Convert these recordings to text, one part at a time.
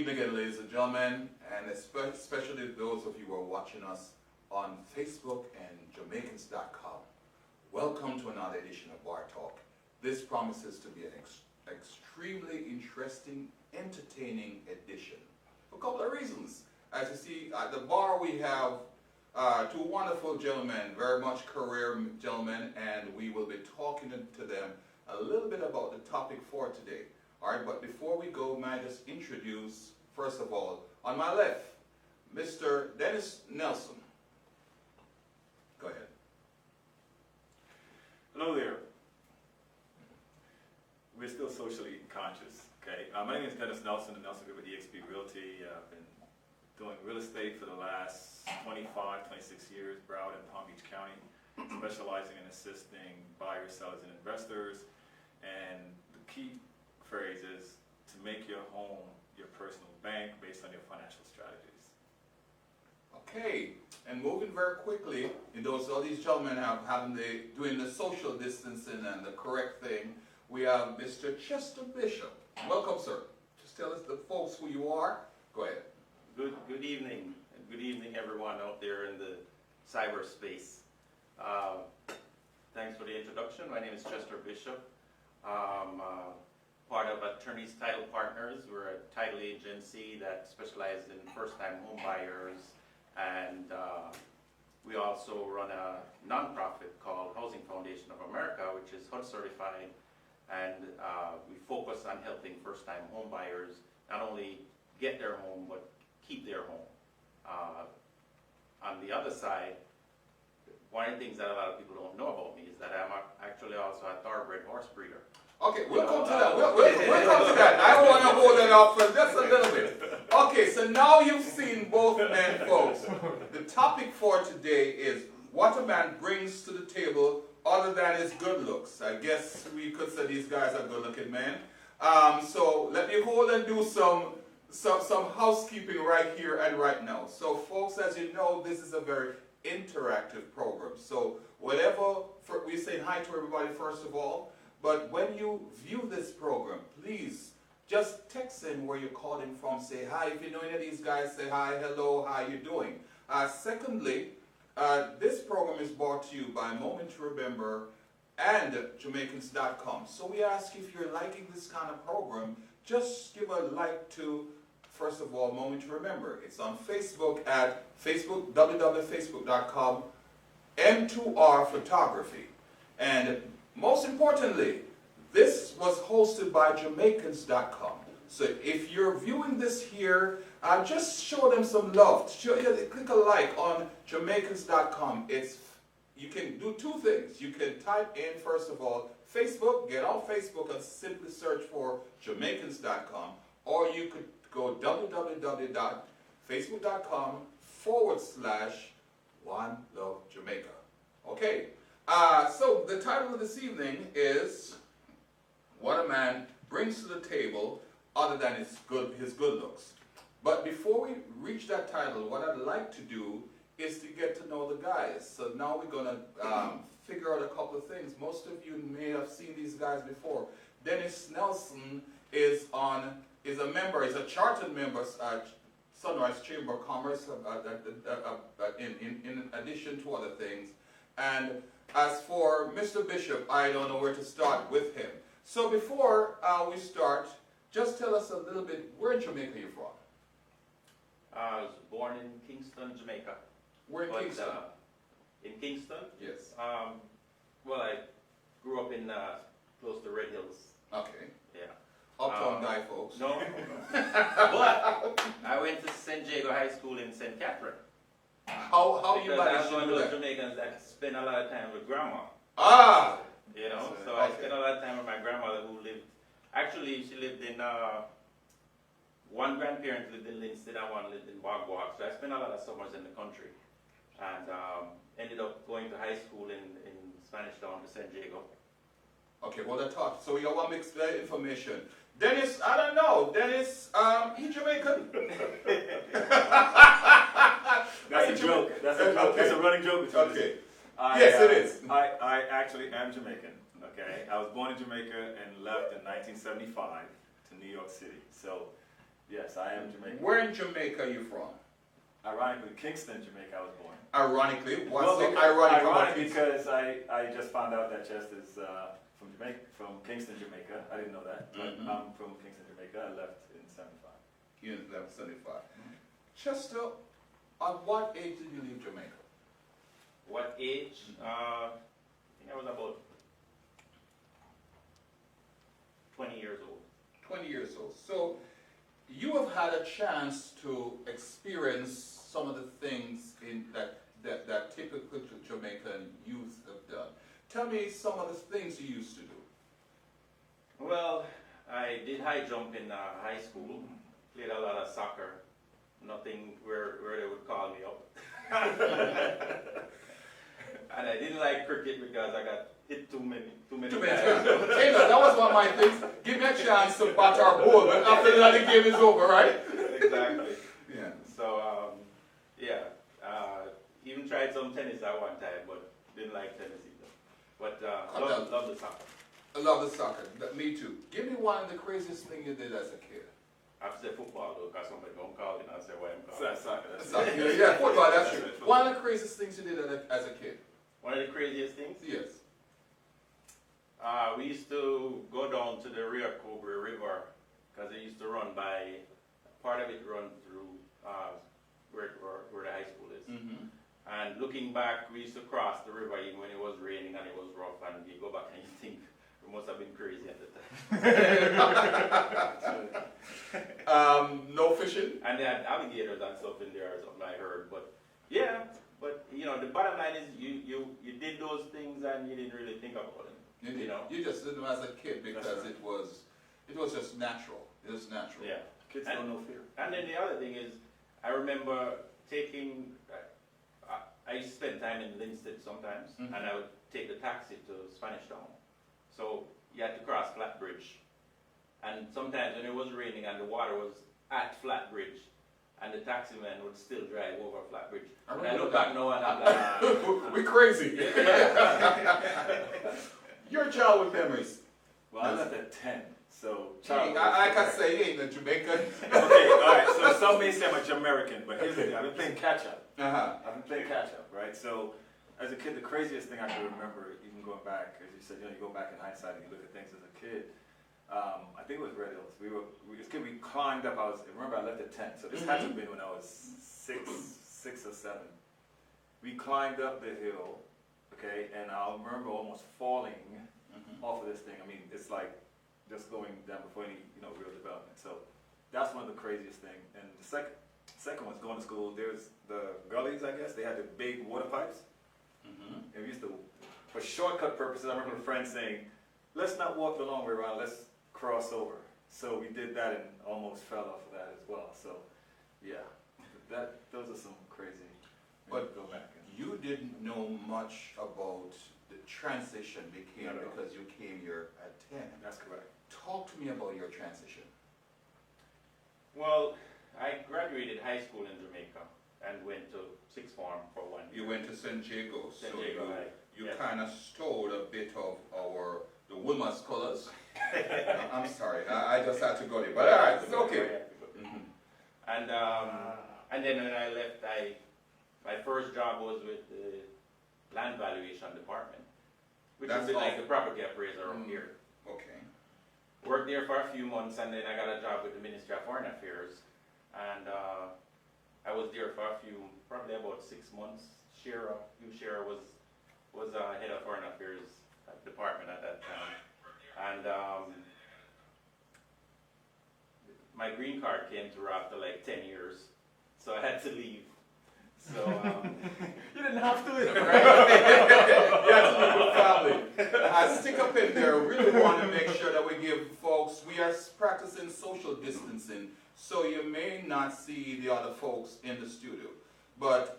evening again, ladies and gentlemen, and especially those of you who are watching us on Facebook and Jamaicans.com. Welcome to another edition of Bar Talk. This promises to be an extremely interesting, entertaining edition for a couple of reasons. As you see, at the bar we have two wonderful gentlemen, very much career gentlemen, and we will be talking to them a little bit about the topic for today. All right, but before we go, may I just introduce, first of all, on my left, Mr. Dennis Nelson. Go ahead. Hello there. We're still socially conscious, okay? My name is Dennis Nelson, and Nelson with eXp Realty. I've been doing real estate for the last 25, 26 years, Broward and Palm Beach County, specializing in assisting buyers, sellers, and investors. And the key phrase is to make your home your personal bank based on your financial strategies. Okay, and moving very quickly, all these gentlemen doing the social distancing and the correct thing, we have Mr. Chester Bishop. Welcome, sir. Just tell us the folks who you are. Go ahead. Good evening, and good evening everyone out there in the cyberspace. Thanks for the introduction. My name is Chester Bishop. Part of Attorneys Title Partners. We're a title agency that specializes in first-time home buyers, and we also run a nonprofit called Housing Foundation of America, which is HUD certified, and we focus on helping first-time home buyers not only get their home, but keep their home. On the other side, one of the things that a lot of people don't know about me is that I'm actually also a thoroughbred horse breeder. Okay, we'll come to that. We'll come to that. I want to hold that off for just a little bit. Okay, so now you've seen both men, folks. The topic for today is what a man brings to the table other than his good looks. I guess we could say these guys are good-looking men. So let me hold and do some housekeeping right here and right now. So, folks, as you know, this is a very interactive program. So we're saying hi to everybody first of all. But when you view this program, please just text in where you're calling from. Say hi. If you know any of these guys, say hi, hello, how you doing? Secondly, this program is brought to you by Moment2Remember and Jamaicans.com. So we ask you, if you're liking this kind of program, just give a like to, first of all, Moment2Remember. It's on Facebook at www.facebook.com, M2R Photography. And most importantly, this was hosted by Jamaicans.com. So if you're viewing this here, just show them some love. Click a like on Jamaicans.com. You can do two things. You can type in, first of all, Facebook, get on Facebook and simply search for Jamaicans.com, or you could go www.facebook.com/OneLoveJamaica. Okay. So the title of this evening is What a Man Brings to the Table Other Than His Good Looks. But before we reach that title, what I'd like to do is to get to know the guys. So now we're going to figure out a couple of things. Most of you may have seen these guys before. Dennis Nelson is a chartered member at Sunrise Chamber of Commerce, in addition to other things. And as for Mr. Bishop, I don't know where to start with him. So before we start, just tell us a little bit, where in Jamaica you're from? I was born in Kingston, Jamaica. Where in Kingston? In Kingston? Yes. Well, I grew up in close to Red Hills. Okay. Yeah. Uptown guy, folks. No. But I went to St. Jago High School in St. Catherine. How you managed I'm one to do of those that? Jamaicans that spend a lot of time with grandma. Ah! You know, so Okay. I spent a lot of time with my grandmother, who lived, actually she lived in, one grandparent lived in Linstead and one lived in Wagwag. So I spent a lot of summers in the country, and ended up going to high school in Spanish Town to San Diego. Okay, well, that's hot. So we got one mixed information. Dennis, I don't know. Dennis, he's Jamaican. That's a joke. That's a joke. Okay. That's a running joke between us. Okay. Yes, it is. I actually am Jamaican. Okay, I was born in Jamaica and left in 1975 to New York City. So Yes, I am Jamaican. Where in Jamaica are you from? Ironically, Kingston, Jamaica, I was born. Ironically, what's Well, so because, ironic about ironic Kingston? because I just found out that Chester is from Jamaica, from Kingston, Jamaica. I didn't know that, but I'm from Kingston, Jamaica. I left in '75. You left 75. Chester, at what age did you leave Jamaica? What age? I think I was about 20 years old. 20 years old. So you have had a chance to experience some of the things that typical Jamaican youth have done. Tell me some of the things you used to do. Well, I did high jump in high school, played a lot of soccer, nothing where they would call me up. And I didn't like cricket because I got hit too many times. Hey, look, that was one of my things. Give me a chance to bat our ball, but after that the game is over, right? Exactly. Yeah. So, even tried some tennis at one time, but didn't like tennis either. But love the soccer. I love the soccer. Me too. Give me one of the craziest things you did as a kid. I have to say football though, because somebody don't call it and I say why I'm calling. That's soccer. That's Soccer. Yeah, football, that's true. One of the craziest things you did as a kid. One of the craziest things? Yes. We used to go down to the Rio Cobre River because it used to run by, part of it run through where the high school is. Mm-hmm. And looking back, we used to cross the river even when it was raining and it was rough, and you go back and you think we must have been crazy at the time. No fishing? And they had alligators and stuff in there or something, I heard. But yeah, but you know, the bottom line is you did those things and you didn't really think about them. You know? You just did them as a kid because it was just natural. It was natural. Yeah. Kids don't know fear. And then the other thing is, I remember taking, I used to spend time in Linstead sometimes, and I would take the taxi to Spanish Town. So you had to cross Flat Bridge. And sometimes when it was raining and the water was at Flat Bridge, and the taxi man would still drive over Flat Bridge. And I look back now and I'm like, we're crazy. Your childhood memories. Well, I left at 10, so Like I say, he ain't a Jamaican. Okay, all right. So some may say I'm a Jamaican, but here's the thing: I've been playing catch up. I've been playing catch up, right? So as a kid, the craziest thing I can remember, even going back, as you said, you go back in hindsight and you look at things as a kid. I think it was Red Hills. We climbed up. Remember I left at 10, so this had to have been when I was six or 7. We climbed up the hill, okay, and I remember almost falling off of this thing. I mean, it's like just going down before any real development. So that's one of the craziest things. And the second was going to school. There's the gullies, I guess. They had the big water pipes. And we used to, for shortcut purposes, I remember a friend saying, let's not walk the long way around, let's cross over. So we did that and almost fell off of that as well. So yeah, those are some crazy. But go back and, you didn't know much about the transition because you came here at 10. that's correct. Talk to me about your transition. well, I graduated high school in Jamaica and went to sixth form for 1 year. You went to St. Jago's, St. so Jago High. you Yes. kind of stole a bit of the Wilma's colors. I'm sorry, I just had to go there, but all right, it's okay. And then when I left, my first job was with the land valuation department, which That's is like awesome. the property appraiser up here. Okay. Worked there for a few months, and then I got a job with the Ministry of Foreign Affairs, and I was there for probably about 6 months. Hugh Shearer was head of Foreign Affairs department at that time, and my green card came through after like 10 years, so I had to leave. So You didn't have to, Right? You have to live with family. I stick up in there. Really want to make sure that we give folks. We are practicing social distancing, so you may not see the other folks in the studio. But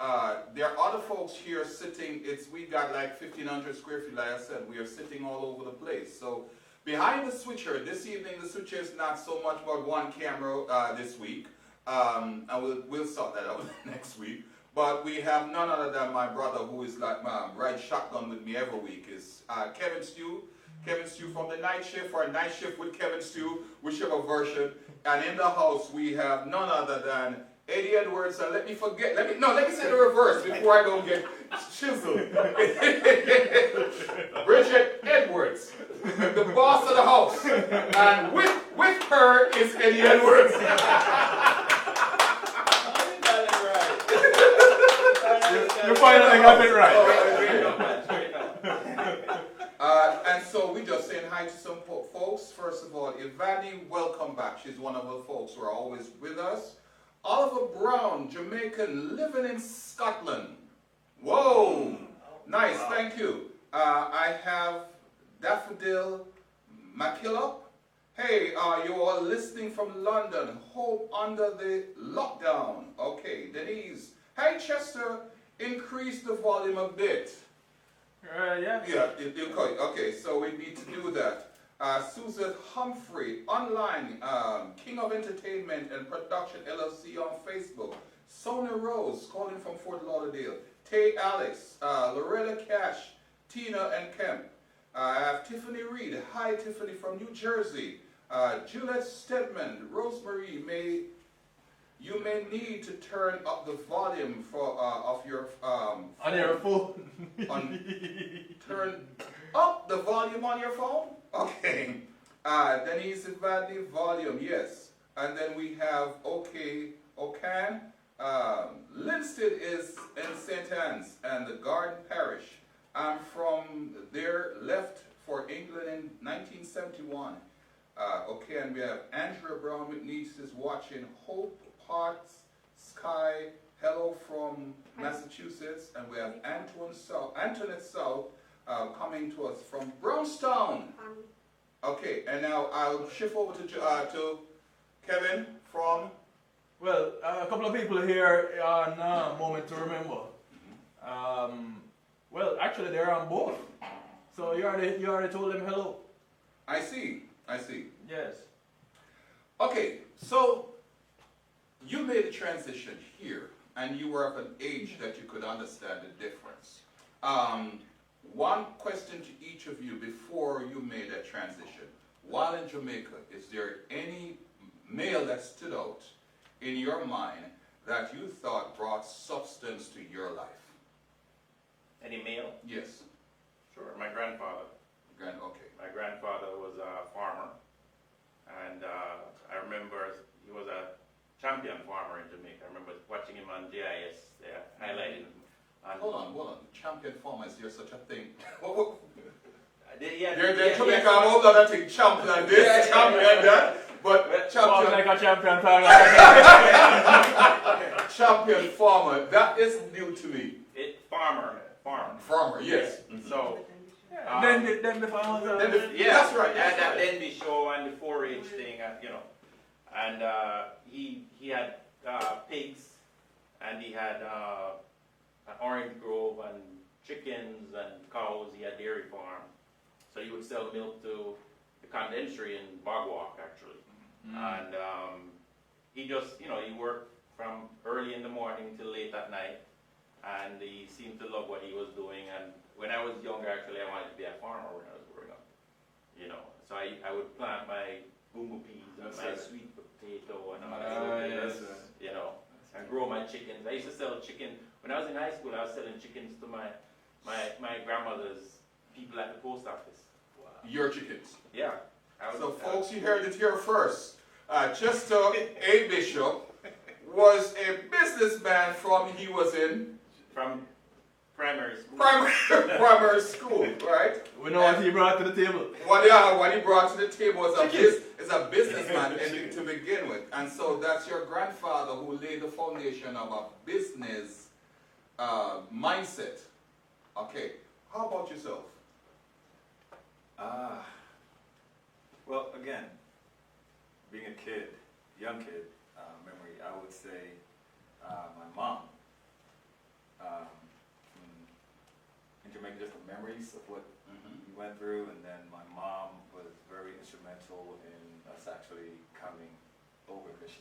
there are other folks here sitting. We got like 1,500 square feet, like I said. We are sitting all over the place. So behind the switcher, this evening the switcher is not so much about one camera this week. And we'll sort that out next week. But we have none other than my brother, who is like my right shotgun with me every week, is Kevin Stew. Kevin Stew from the night shift or night shift with Kevin Stew, whichever version. And in the house we have none other than Eddie Edwards. And let me say the reverse before I don't get chiseled. Bridget Edwards, the boss of the house. And with her is Eddie Edwards. You finally got it right. And so we just saying hi to some folks. First of all, Ivani, welcome back. She's one of the folks who are always with us. Oliver Brown, Jamaican, living in Scotland. Whoa, nice, thank you. I have Daffodil McKillop. Hey, you are listening from London. Hope under the lockdown. Okay, Denise. Hey, Chester, increase the volume a bit. Yeah. Yeah, okay, so we need to do that. Susan Humphrey, online, King of Entertainment and Production LLC on Facebook. Sonia Rose, calling from Fort Lauderdale. Tay Alex, Loretta Cash, Tina and Kemp. I have Tiffany Reed. Hi, Tiffany from New Jersey. Juliet Stedman, Rosemary, you may need to turn up the volume of your on your phone. Turn up the volume on your phone. Okay. Denise Ivani, volume, yes. And then we have Okan. Linstead is in St. Anne's and the Garden Parish. I'm from there, left for England in 1971. Okay, and we have Andrea Brown McNeese is watching. Hope Parks Sky, hello from Massachusetts. And we have Antoinette South coming to us from Brownstown. Okay, and now I'll shift over to Kevin from... Well, a couple of people here on Moment to Remember. Well, actually, they're on both. So you already told them hello. I see. Yes. Okay, so you made a transition here, and you were of an age that you could understand the difference. One question to each of you before you made that transition. While in Jamaica, is there any male that stood out in your mind that you thought brought substance to your life? Any male? Yes. Sure. My grandfather. Okay. My grandfather was a farmer, and I remember he was a champion farmer in Jamaica. I remember watching him on GIS, highlighting him. Hold on. Champion farmer, is there such a thing? Yeah, They're Jamaica, I hope that thing champion this, champion that, but Walk champion... like a champion. Champion farmer, that is new to me. Farmer. Farmer, yes. So, Then the farmers are... yeah, that's right. And that Denby show and the 4-H thing, and he had pigs, and he had an orange grove and chickens and cows. He had dairy farm, so he would sell milk to the condensary in Bogwalk actually, and he just he worked from early in the morning till late at night, and he seemed to love what he was doing. And when I was younger, actually, I wanted to be a farmer when I was growing up. So I would plant my boombo peas and my sweet potato and all that. And grow my chickens. I used to sell chicken when I was in high school. I was selling chickens to my grandmother's people at the post office. Wow. Your chickens. Yeah. So folks, you heard it here first. Chester A. Bishop was a businessman from primary school. Primary school, right? We know what he brought to the table. What he brought to the table is a businessman to begin with. And so that's your grandfather who laid the foundation of a business mindset. Okay, how about yourself? Well, again, being a kid, young kid, memory, I would say my mom. In Jamaica, just the memories of what we went through, and then my mom was very instrumental in us actually coming over, because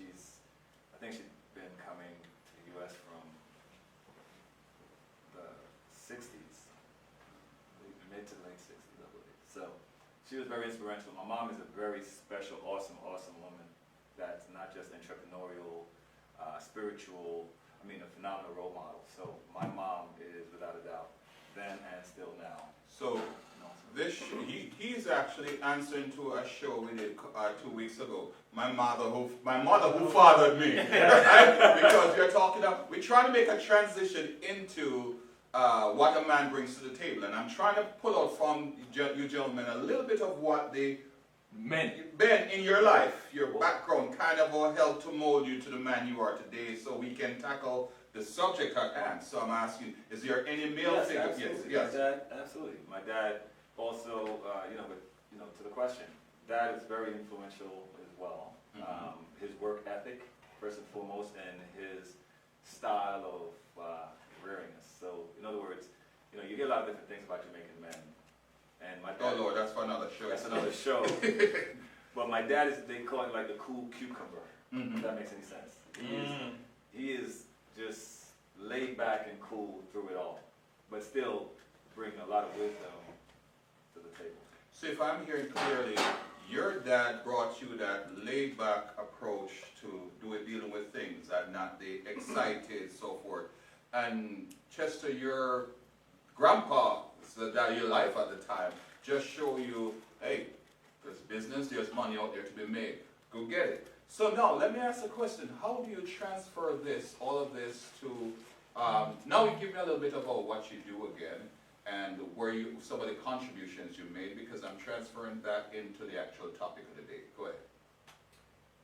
I think she'd been coming to the U.S. from the 60s, mid to late 60s, I believe. So She was very inspirational. My mom is a very special, awesome woman that's not just entrepreneurial, spiritual, a phenomenal role model. So my mom is, without a doubt, then and still now. So he's actually answering to a show we did 2 weeks ago. My mother who fathered me. Because you're talking about, we're trying to make a transition into what a man brings to the table, and I'm trying to pull out from you gentlemen a little bit of what the men in your life, your background, kind of helped to mold you to the man you are today, so we can tackle the subject at hand. So I'm asking, is there any male figure? Absolutely. Yes. My dad, absolutely. My dad also, to the question, Dad is very influential as well. Mm-hmm. His work ethic, first and foremost, and his style of rearingness. So, in other words, you hear a lot of different things about Jamaican men. And my dad, Oh Lord, that's for another show. That's another show. But my dad is, they call him like the cool cucumber, if that makes any sense. He is just laid back and cool through it all, but still bring a lot of wisdom to the table. So if I'm hearing clearly, your dad brought you that laid-back approach to dealing with things and not the excited, so forth. And Chester, your grandpa, the dad of your life at the time, just show you, hey, there's business, there's money out there to be made. Go get it. So now, let me ask a question. How do you transfer all of this to, now you give me a little bit about what you do again, and some of the contributions you made, because I'm transferring that into the actual topic of the day. Go ahead.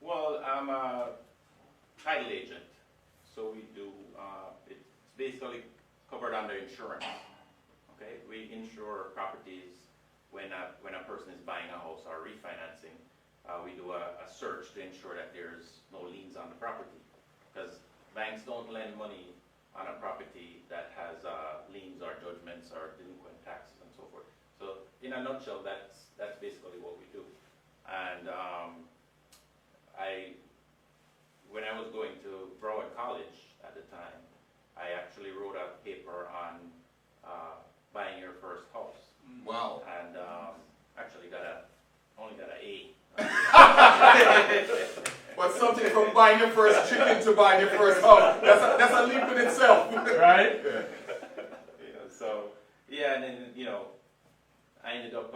Well, I'm a title agent, so we do, it's basically covered under insurance. Okay, we insure properties when a person is buying a house or refinancing. We do a search to ensure that there's no liens on the property, because banks don't lend money on a property that has liens or judgments or delinquent taxes and so forth. So in a nutshell, that's basically what we do. And when I was going to Broward College at the time, I actually wrote a paper on buying your first house. Wow. And actually only got an A. But something from buying your first chicken to buying your first house, that's a leap in itself. Right? And then, I ended up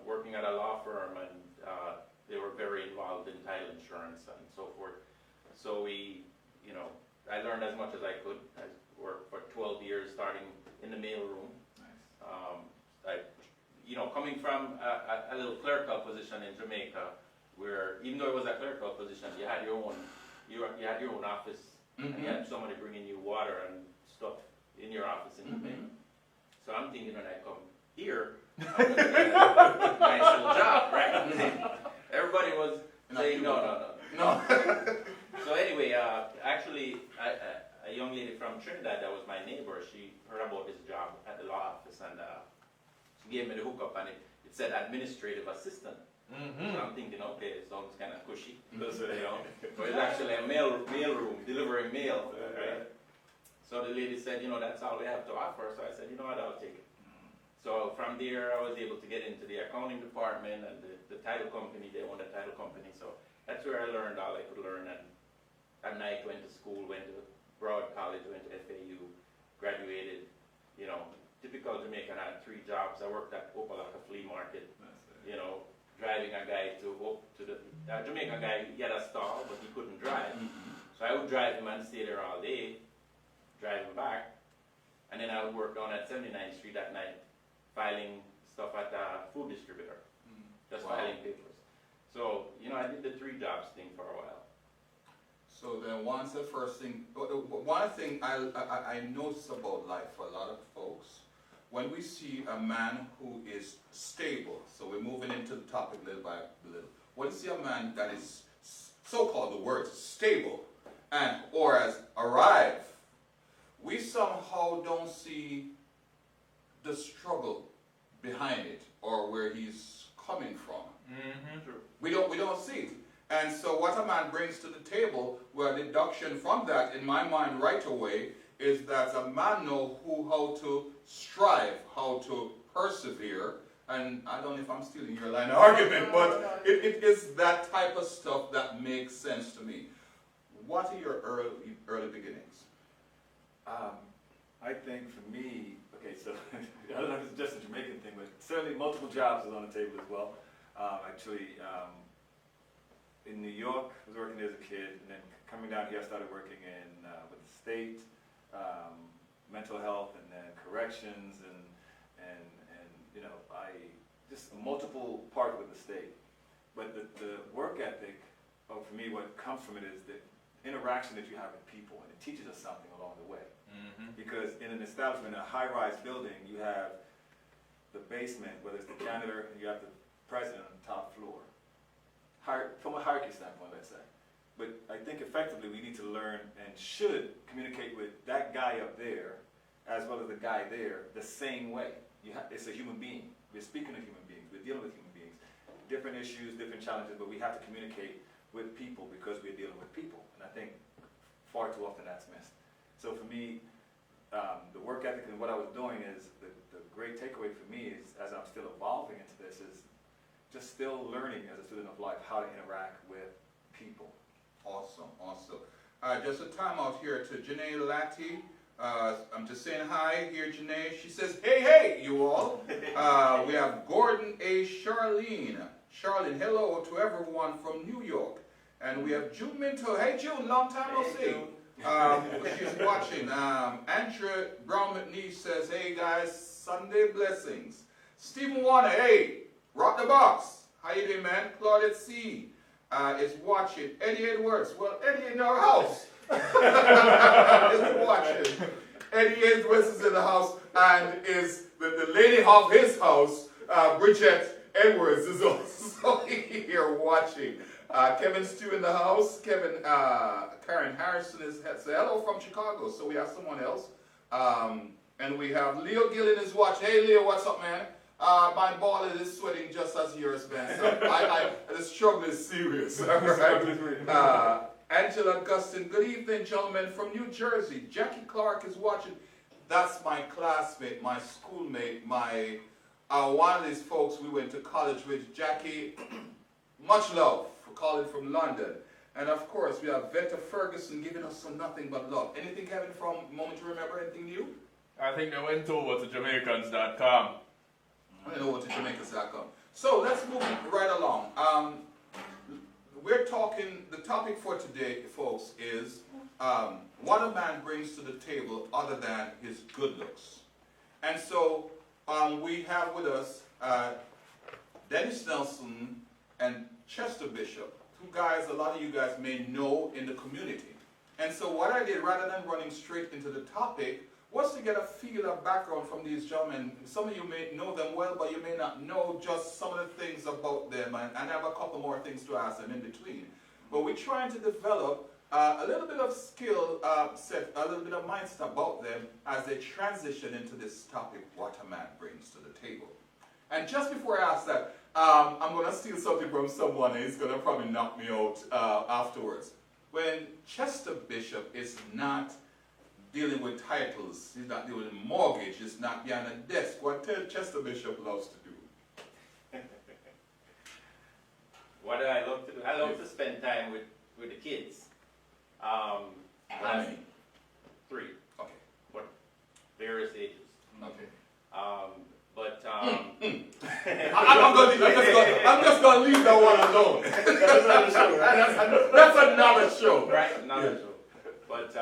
working at a law firm, and they were very involved in title insurance and so forth. So I learned as much as I could. I worked for 12 years, starting in the mail room. Nice. Coming from a little clerical position in Jamaica, where even though it was a clerical position, you had your own office, and you had somebody bringing you water and stuff in your office in Jamaica. So I'm thinking, when I come here, I'm going to get a nice little job, right? Everybody was saying no. So anyway, actually, a young lady from Trinidad that was my neighbor, she heard about this job at the law office, and she gave me the hookup, and it said administrative assistant. So I'm thinking, okay, it sounds kind of cushy, because but it's actually a mail room, delivering mail. Right? So the lady said, that's all we have to offer. So I said, what, I'll take it. So from there, I was able to get into the accounting department and the title company. They owned a title company. So that's where I learned all I could learn. And at night, went to school, went to Broward College, went to FAU, graduated. Typical Jamaican, I had 3 jobs. I worked at Opalaka Flea Market, driving a guy to the Jamaican guy. He had a stall, but he couldn't drive. So I would drive him and stay there all day, drive him back. And then I would work down at 79th Street at night, filing stuff at a food distributor, just filing papers. So, I did the 3 jobs thing for a while. So then one thing I notice about life for a lot of folks, when we see a man who is stable, so we're moving into the topic little by little, when we see a man that is so-called, the word stable, or as arrive, we somehow don't see the struggle behind it, or where he's coming from. We don't see it. And so what a man brings to the table, well, deduction from that, in my mind right away, is that a man knows how to strive, how to persevere, and I don't know if I'm stealing your line of argument, but it is that type of stuff that makes sense to me. What are your early beginnings? I think for me, okay, so I don't know if it's just a Jamaican thing, but certainly multiple jobs was on the table as well. Actually, in New York, I was working there as a kid, and then coming down here, I started working in with the state, mental health, and then corrections, and you know, I just multiple parts with the state. But the work ethic, for me, what comes from it is the interaction that you have with people, and it teaches us something along the way. Mm-hmm. Because in an establishment, in a high-rise building, you have the basement, whether it's the janitor, and you have the president on the top floor. From a hierarchy standpoint, let's say. But I think effectively we need to learn and should communicate with that guy up there as well as the guy there the same way. It's a human being. We're speaking to human beings. We're dealing with human beings. Different issues, different challenges, but we have to communicate with people because we're dealing with people. And I think far too often that's missed. So for me, the work ethic and what I was doing is, the great takeaway for me is, as I'm still evolving into this, is just still learning as a student of life how to interact with people. Awesome, awesome. Just a time out here to Janae Latti. I'm just saying hi here, Janae. She says, hey, you all. We have Gordon A. Charlene, hello to everyone from New York. And we have June Minto. Hey, June, long time no see. She's watching. Andrea Brown McNeish says, hey, guys, Sunday blessings. Stephen Warner, hey, rock the box. How you doing, man? Claudette C. Is watching. Eddie Edwards. Well, Eddie in our house. Is watching. Eddie Edwards is in the house, and is the lady of his house, Bridget Edwards, is also here watching. Kevin Stew in the house. Karen Harrison is hello from Chicago. So we have someone else. And we have Leo Gillen is watching. Hey, Leo, what's up, man? My ball is sweating just as yours, man. So the struggle is serious. Right? Angela Gustin, good evening, gentlemen, from New Jersey. Jackie Clark is watching. That's my classmate, my schoolmate, my one of these folks we went to college with. Jackie, much love for calling from London. And of course, we have Veta Ferguson giving us some nothing but love. Anything, Kevin, from Moment to Remember? Anything new? I think they went over to Jamaicans.com. I don't know what to Jamaicans.com. So let's move right along. We're talking, the topic for today, folks, is what a man brings to the table other than his good looks. And so we have with us Dennis Nelson and Chester Bishop, two guys a lot of you guys may know in the community. And so what I did, rather than running straight into the topic, was to get a feel of background from these gentlemen. Some of you may know them well, but you may not know just some of the things about them, and I have a couple more things to ask them in between. But we're trying to develop a little bit of skill set, a little bit of mindset about them as they transition into this topic, what a man brings to the table. And just before I ask that, I'm going to steal something from someone, and he's going to probably knock me out afterwards. When Chester Bishop is not dealing with titles, he's not dealing with mortgage, he's not behind a desk, what Chester Bishop loves to do? What do I love to do? I love to spend time with the kids. How many? 3. Okay. But various ages. Okay. I'm just going to leave that one alone. That's another show, right? That's another show. Right, another show. But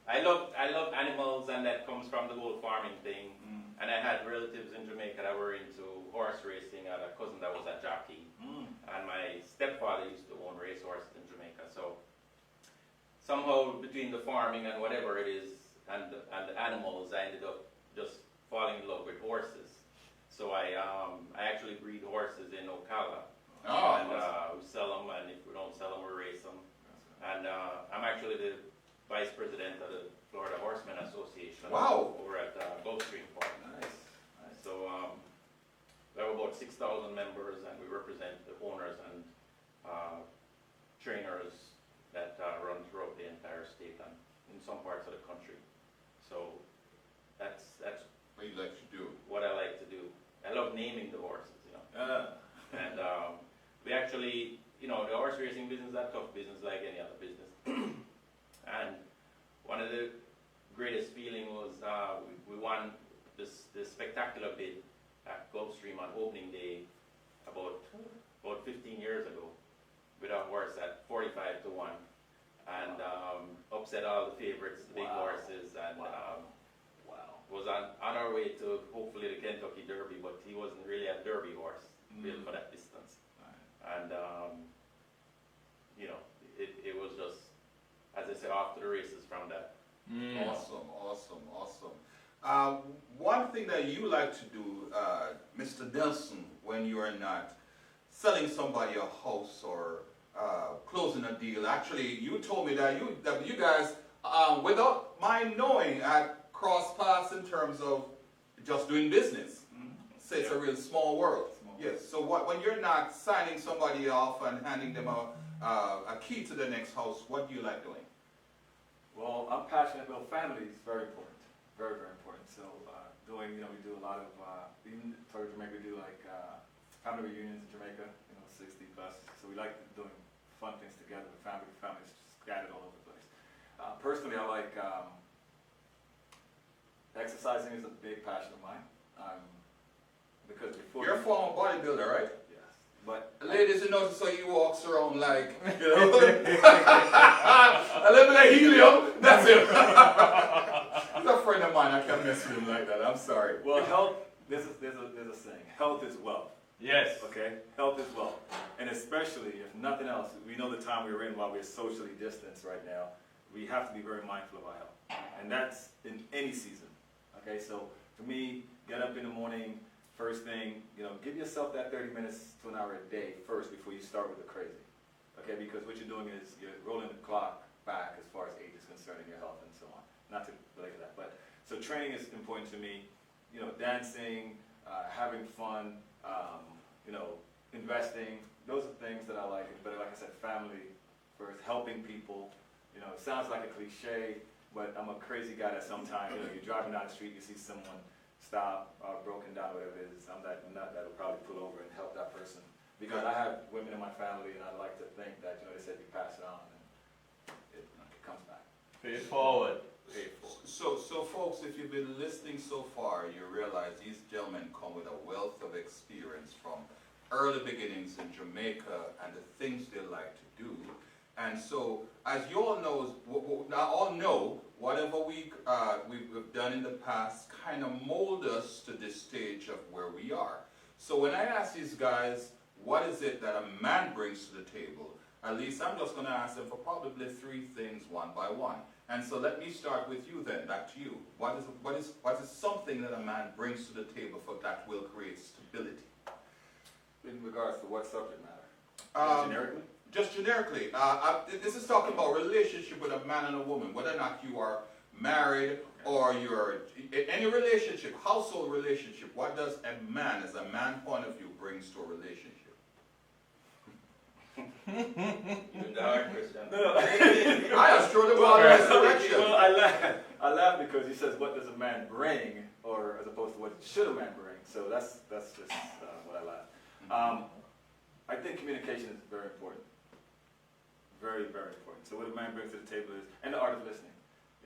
I love animals, and that comes from the whole farming thing. And I had relatives in Jamaica that were into horse racing. I had a cousin that was a jockey. And my stepfather used to own racehorses in Jamaica. So somehow between the farming and whatever it is and the animals, I ended up just falling in love with horses. So I actually breed horses in Ocala. Oh, and we sell them, and if we don't sell them, we race them. And I'm actually the vice president of the Florida Horsemen Association. Wow. Over at Gulfstream Park. Nice. So we have about 6,000 members, and we represent the owners and trainers that run throughout the entire state and in some parts of the country. So that's What you like to do? what I like to do. I love naming the horses. of the greatest feeling was we won this spectacular bid at Gulfstream on opening day about 15 years ago with a horse at 45 to 1 and upset all the favorites, the big horses, and was on our way to hopefully the Kentucky Derby, but he wasn't really a Derby horse built for that distance. And you know, it was just, as I said, off to the races from that. Awesome, awesome, awesome. One thing that you like to do, Mr. Nelson, when you are not selling somebody a house or closing a deal, actually, you told me that you guys, without my knowing, cross paths in terms of just doing business. So it's a real small world. Yes. So when you're not signing somebody off and handing them a key to the next house, what do you like doing? Well, I'm passionate about family. It's very important, very, very important. So we do a lot of, even for Jamaica, we do like family reunions in Jamaica, 60 plus. So we like doing fun things together with families scattered all over the place. Personally, I like exercising is a big passion of mine. Because before you're a former bodybuilder, right? Yes. But ladies, you notice how he walks around like, a little bit of helium. That's it. He's a friend of mine. I can't mess with him like that. I'm sorry. Well, health. There's a saying. Health is wealth. Yes. Okay. Health is wealth, and especially if nothing else, we know the time we're in while we're socially distanced right now. We have to be very mindful of our health, and that's in any season. Okay. So for me, get up in the morning. First thing, give yourself that 30 minutes to an hour a day first before you start with the crazy. Okay, because what you're doing is you're rolling the clock back as far as age is concerned in your health and so on. Not to belabor that, but so training is important to me. Dancing, having fun, investing. Those are things that I like. But like I said, family first, helping people. It sounds like a cliche, but I'm a crazy guy that sometimes you're driving down the street, you see someone stop, broken down, whatever it is. I'm that nut that'll probably pull over and help that person. Because I have women in my family, and I like to think that, they said you pass it on, and it comes back. Pay it forward. Pay it forward. So folks, if you've been listening so far, you realize these gentlemen come with a wealth of experience from early beginnings in Jamaica and the things they like to do. And so, as you all know, whatever we've done in the past kind of mold us to this stage of where we are. So when I ask these guys, what is it that a man brings to the table, at least I'm just going to ask them for probably 3 things one by one. And so let me start with you then, back to you. What is something that a man brings to the table that will create stability? In regards to what subject matter? Generically? Just generically, this is talking about relationship with a man and a woman, whether or not you are married or you're in any relationship, household relationship. What does a man, as a man point of view, brings to a relationship? Even the hard question. No. I just throw the ball in this direction. Well, I laugh because he says, "What does a man bring?" or as opposed to "What should a man bring?" So that's just what I laugh. I think communication is very important. Very, very important. So what a man brings to the table is, and the art of listening,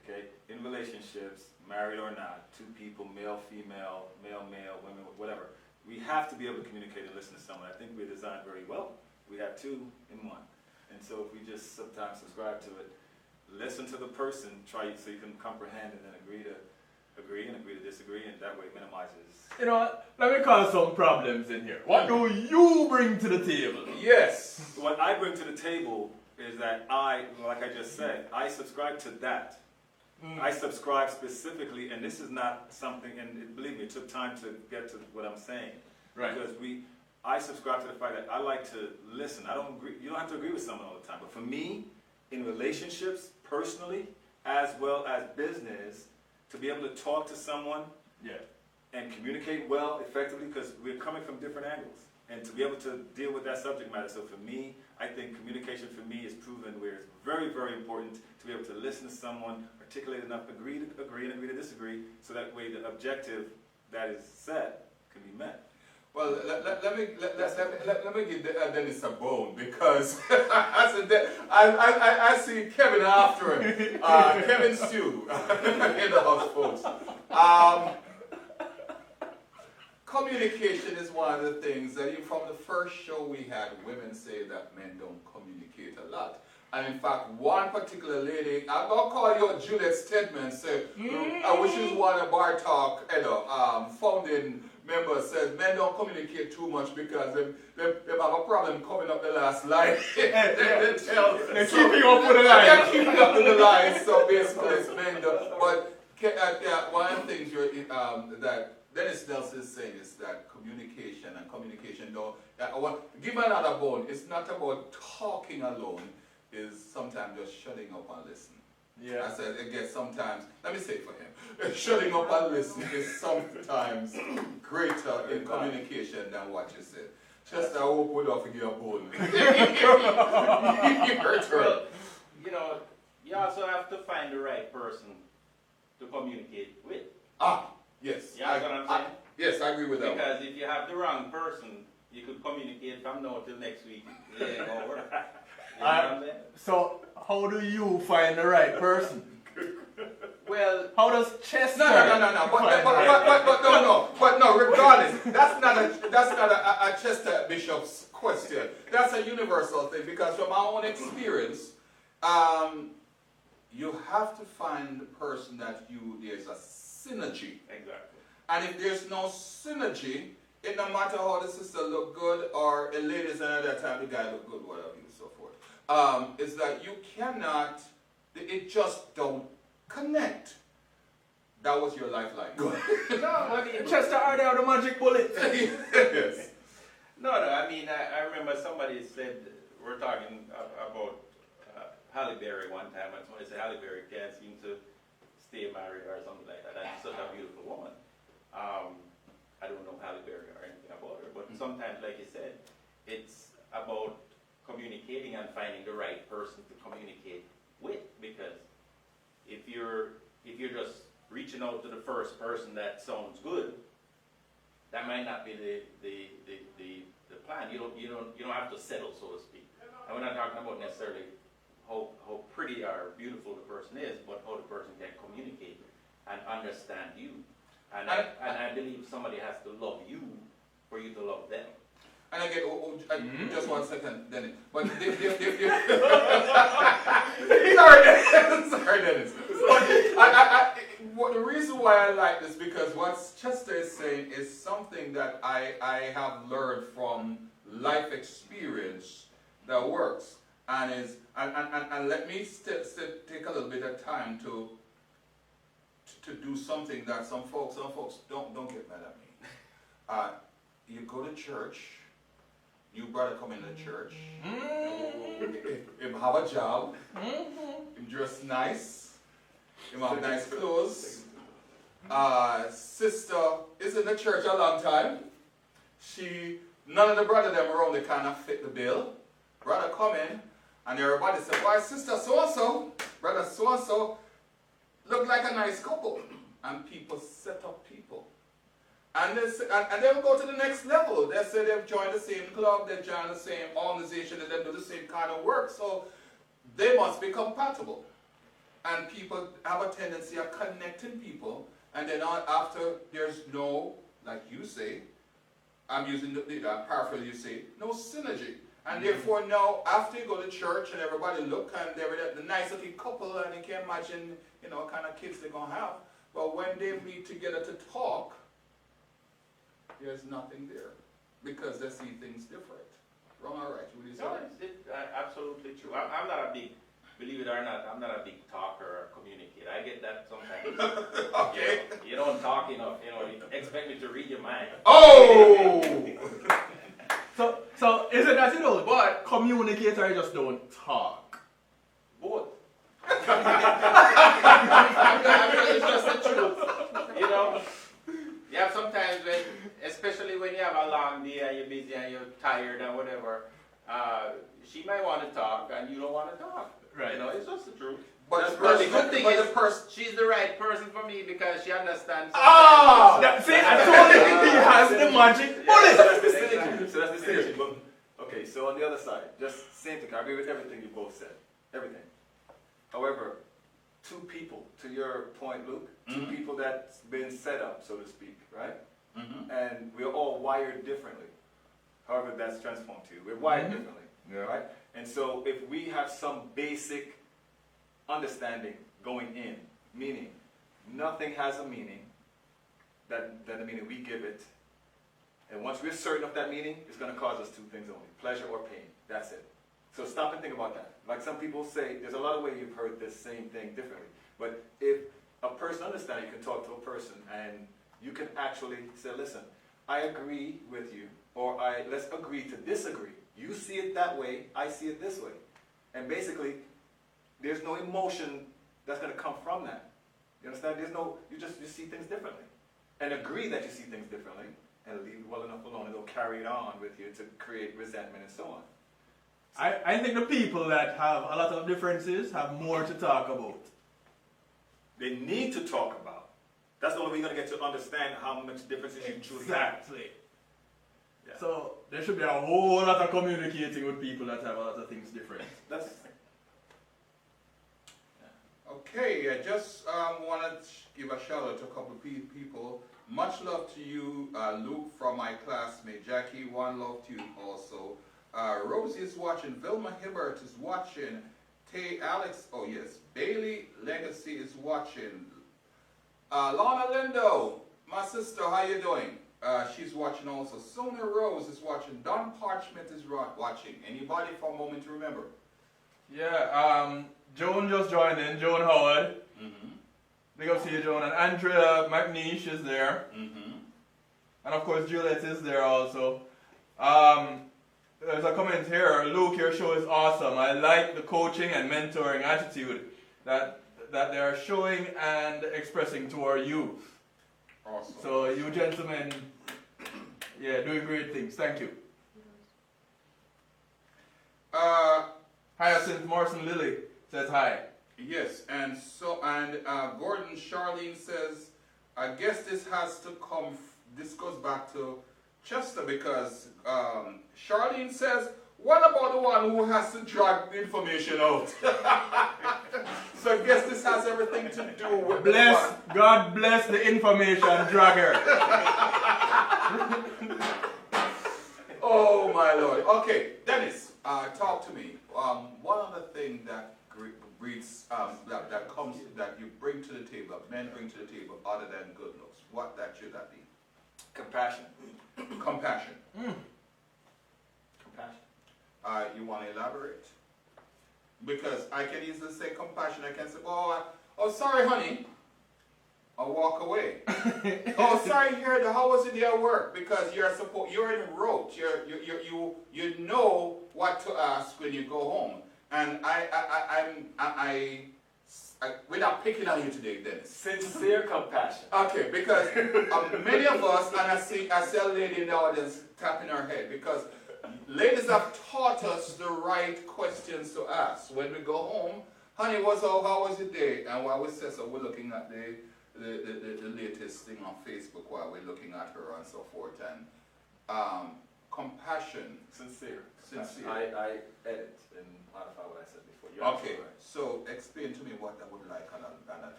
okay? In relationships, married or not, 2 people, male, female, male, women, whatever, we have to be able to communicate and listen to someone. I think we're designed very well. We have 2 in 1. And so if we just sometimes subscribe to it, listen to the person, try so you can comprehend and then agree to disagree, and that way it minimizes. Let me cause some problems in here. What do you bring to the table? Yes. What I bring to the table is that like I just said, I subscribe to that. I subscribe specifically, and this is not something, and believe me, it took time to get to what I'm saying. Right. Because I subscribe to the fact that I like to listen. I don't agree, you don't have to agree with someone all the time, but for me, in relationships, personally, as well as business, to be able to talk to someone and communicate well, effectively, because we're coming from different angles, and to be able to deal with that subject matter. So for me, I think communication for me is proven where it's very, very important to be able to listen to someone, articulate enough, agree to agree and agree to disagree, so that way the objective that is set can be met. Well, let me give Dennis a bone because I see Kevin after him. Kevin Stew in the house, folks. Communication is one of the things that from the first show we had, women say that men don't communicate a lot. And in fact, one particular lady, I'm going to call you Juliet Stedman, which is one of Bar Talk, founding member, says men don't communicate too much because they have a problem coming up the last line. They're keeping up with the line. They're keeping up with the line, so basically it's men. But one of the things that Dennis Nelson is saying is that communication, give me another bone, it's not about talking alone, is sometimes just shutting up and listening. Yeah. I said, I guess sometimes, let me say it for him, shutting up and listening is sometimes greater in communication than what you said. Just I hope we don't forget a bone. Well, you also have to find the right person to communicate with. Yes. You know what I'm saying? Yes, I agree with that. Because if you have the wrong person, you could communicate from now till next week. It ain't gonna work. You know what I'm saying? So, how do you find the right person? Well, how does Chester? No. But no. Regardless, that's not a Chester Bishop's question. That's a universal thing because from our own experience, you have to find the person that there's a synergy. Exactly. And if there's no synergy, it no matter how the sister look good or the ladies at that time the guy look good, whatever and so forth, is that you cannot. It just don't connect. That was your lifeline. Go ahead. No, I mean, Chester, are there the magic bullet? Yes. No, I mean, I remember somebody said, we're talking about Halle Berry one time, and somebody said Halle Berry can't seem to stay married or something like that. And she's such a beautiful woman. I don't know Halle Berry or anything about her, but sometimes, like you said, it's about communicating and finding the right person to communicate with. Because if you're just reaching out to the first person that sounds good, that might not be the plan. You don't have to settle, so to speak. And we're not talking about necessarily how pretty or beautiful the person is, but how the person can communicate and understand you. And I believe somebody has to love you for you to love them. And again, just 1 second, Dennis. But sorry, Dennis. The reason why I like this because what Chester is saying is something that I have learned from life experience that works, and let me take a little bit of time to do something that some folks don't get mad at me. You go to church. New brother come into church. Him have a job. Him dress nice. Him have nice clothes. Sister is in the church a long time. None of the brother them around they kind of fit the bill. Brother come in and everybody say, why sister so-and-so, brother so-and-so look like a nice couple. And people set up people. And they will go to the next level. They say they've joined the same club, they've joined the same organization, and they do the same kind of work. So they must be compatible. And people have a tendency of connecting people. And then after there's no, like you say, I'm using the paraphrase you say, no synergy. And therefore now, after you go to church and everybody look and they're the nice looking couple and you can imagine, what kind of kids they're going to have. But when they meet together to talk, there's nothing there because they see things different. Wrong or right? What do you say? No, it's absolutely true. I'm not a big, believe it or not, I'm not a big talker or communicator. I get that sometimes. Okay. You don't talk enough. You expect me to read your mind. Oh! So is it that but communicators just don't talk? Both. It's just the truth. You have sometimes especially when you have a long day and you're busy and you're tired and whatever, she might want to talk and you don't want to talk. Right. It's just the truth. But that's the good thing thing but is, the person. she's the right person for me because she understands. See, I told you he has the magic bullet. So that's the synergy. But, okay, so on the other side, just same thing. I agree with everything you both said. Everything. However, two people, to your point, Luke, two people that's been set up, so to speak, right? And we're all wired differently. However, that's transformed to you. We're wired differently, right? And so if we have some basic understanding going in, meaning nothing has a meaning, that the meaning we give it, and once we're certain of that meaning, it's going to cause us two things only, pleasure or pain. That's it. So stop and think about that. Like some people say, there's a lot of ways you've heard this same thing differently. But if a person understands, you can talk to a person and you can actually say, listen, I agree with you, or let's agree to disagree. You see it that way, I see it this way. And basically, there's no emotion that's going to come from that. You understand? You see things differently. And agree that you see things differently, and leave it well enough alone, and they'll carry it on with you to create resentment and so on. I think the people that have a lot of differences have more to talk about. They need to talk about. That's the only way you're going to get to understand how much differences you truly have. Exactly. Yeah. So there should be a whole lot of communicating with people that have a lot of things different. That's Okay, I just want to give a shout out to a couple of people. Much love to you, Luke, from my classmate. Jackie, one love to you also. Rosie is watching. Vilma Hibbert is watching. Tay Alex, oh yes. Bailey Legacy is watching. Lana Lindo, my sister, how you doing? She's watching also. Sonia Rose is watching. Don Parchment is watching. Anybody from Moment to Remember? Yeah, Joan just joined in, Joan Howard. Big up to you, Joan. And Andrea McNeish is there. And of course, Juliet is there also. There's a comment here. Luke, your show is awesome. I like the coaching and mentoring attitude that they are showing and expressing to our youth. Awesome. So you gentlemen, yeah, doing great things. Thank you. Hyacinth Morrison Lilly says hi. Yes, and Gordon Charlene says, I guess this goes back to Chester because Charlene says, what about the one who has to drag the information out? So I guess this has everything to do with God bless the information dragger. Oh my Lord. Okay, Dennis, talk to me. One other thing that that you bring to the table, men bring to the table, other than good looks, what that should that be? compassion. Compassion. Compassion. You want to elaborate? Because I can easily say compassion. I can say, oh, sorry, honey. I'll walk away. Oh, sorry, how was it there at work? Because you're in rote. You know what to ask when you go home. And we're not picking on you today, Dennis. Sincere compassion. Okay, because many of us, and I see a lady in the audience tapping her head, because ladies have taught us the right questions to ask. When we go home, honey, how was your day? And while we say so, we're looking at the latest thing on Facebook while we're looking at her and so forth. And compassion. Sincere. I edit and modify what I said before. Okay, so explain to me what that would like on a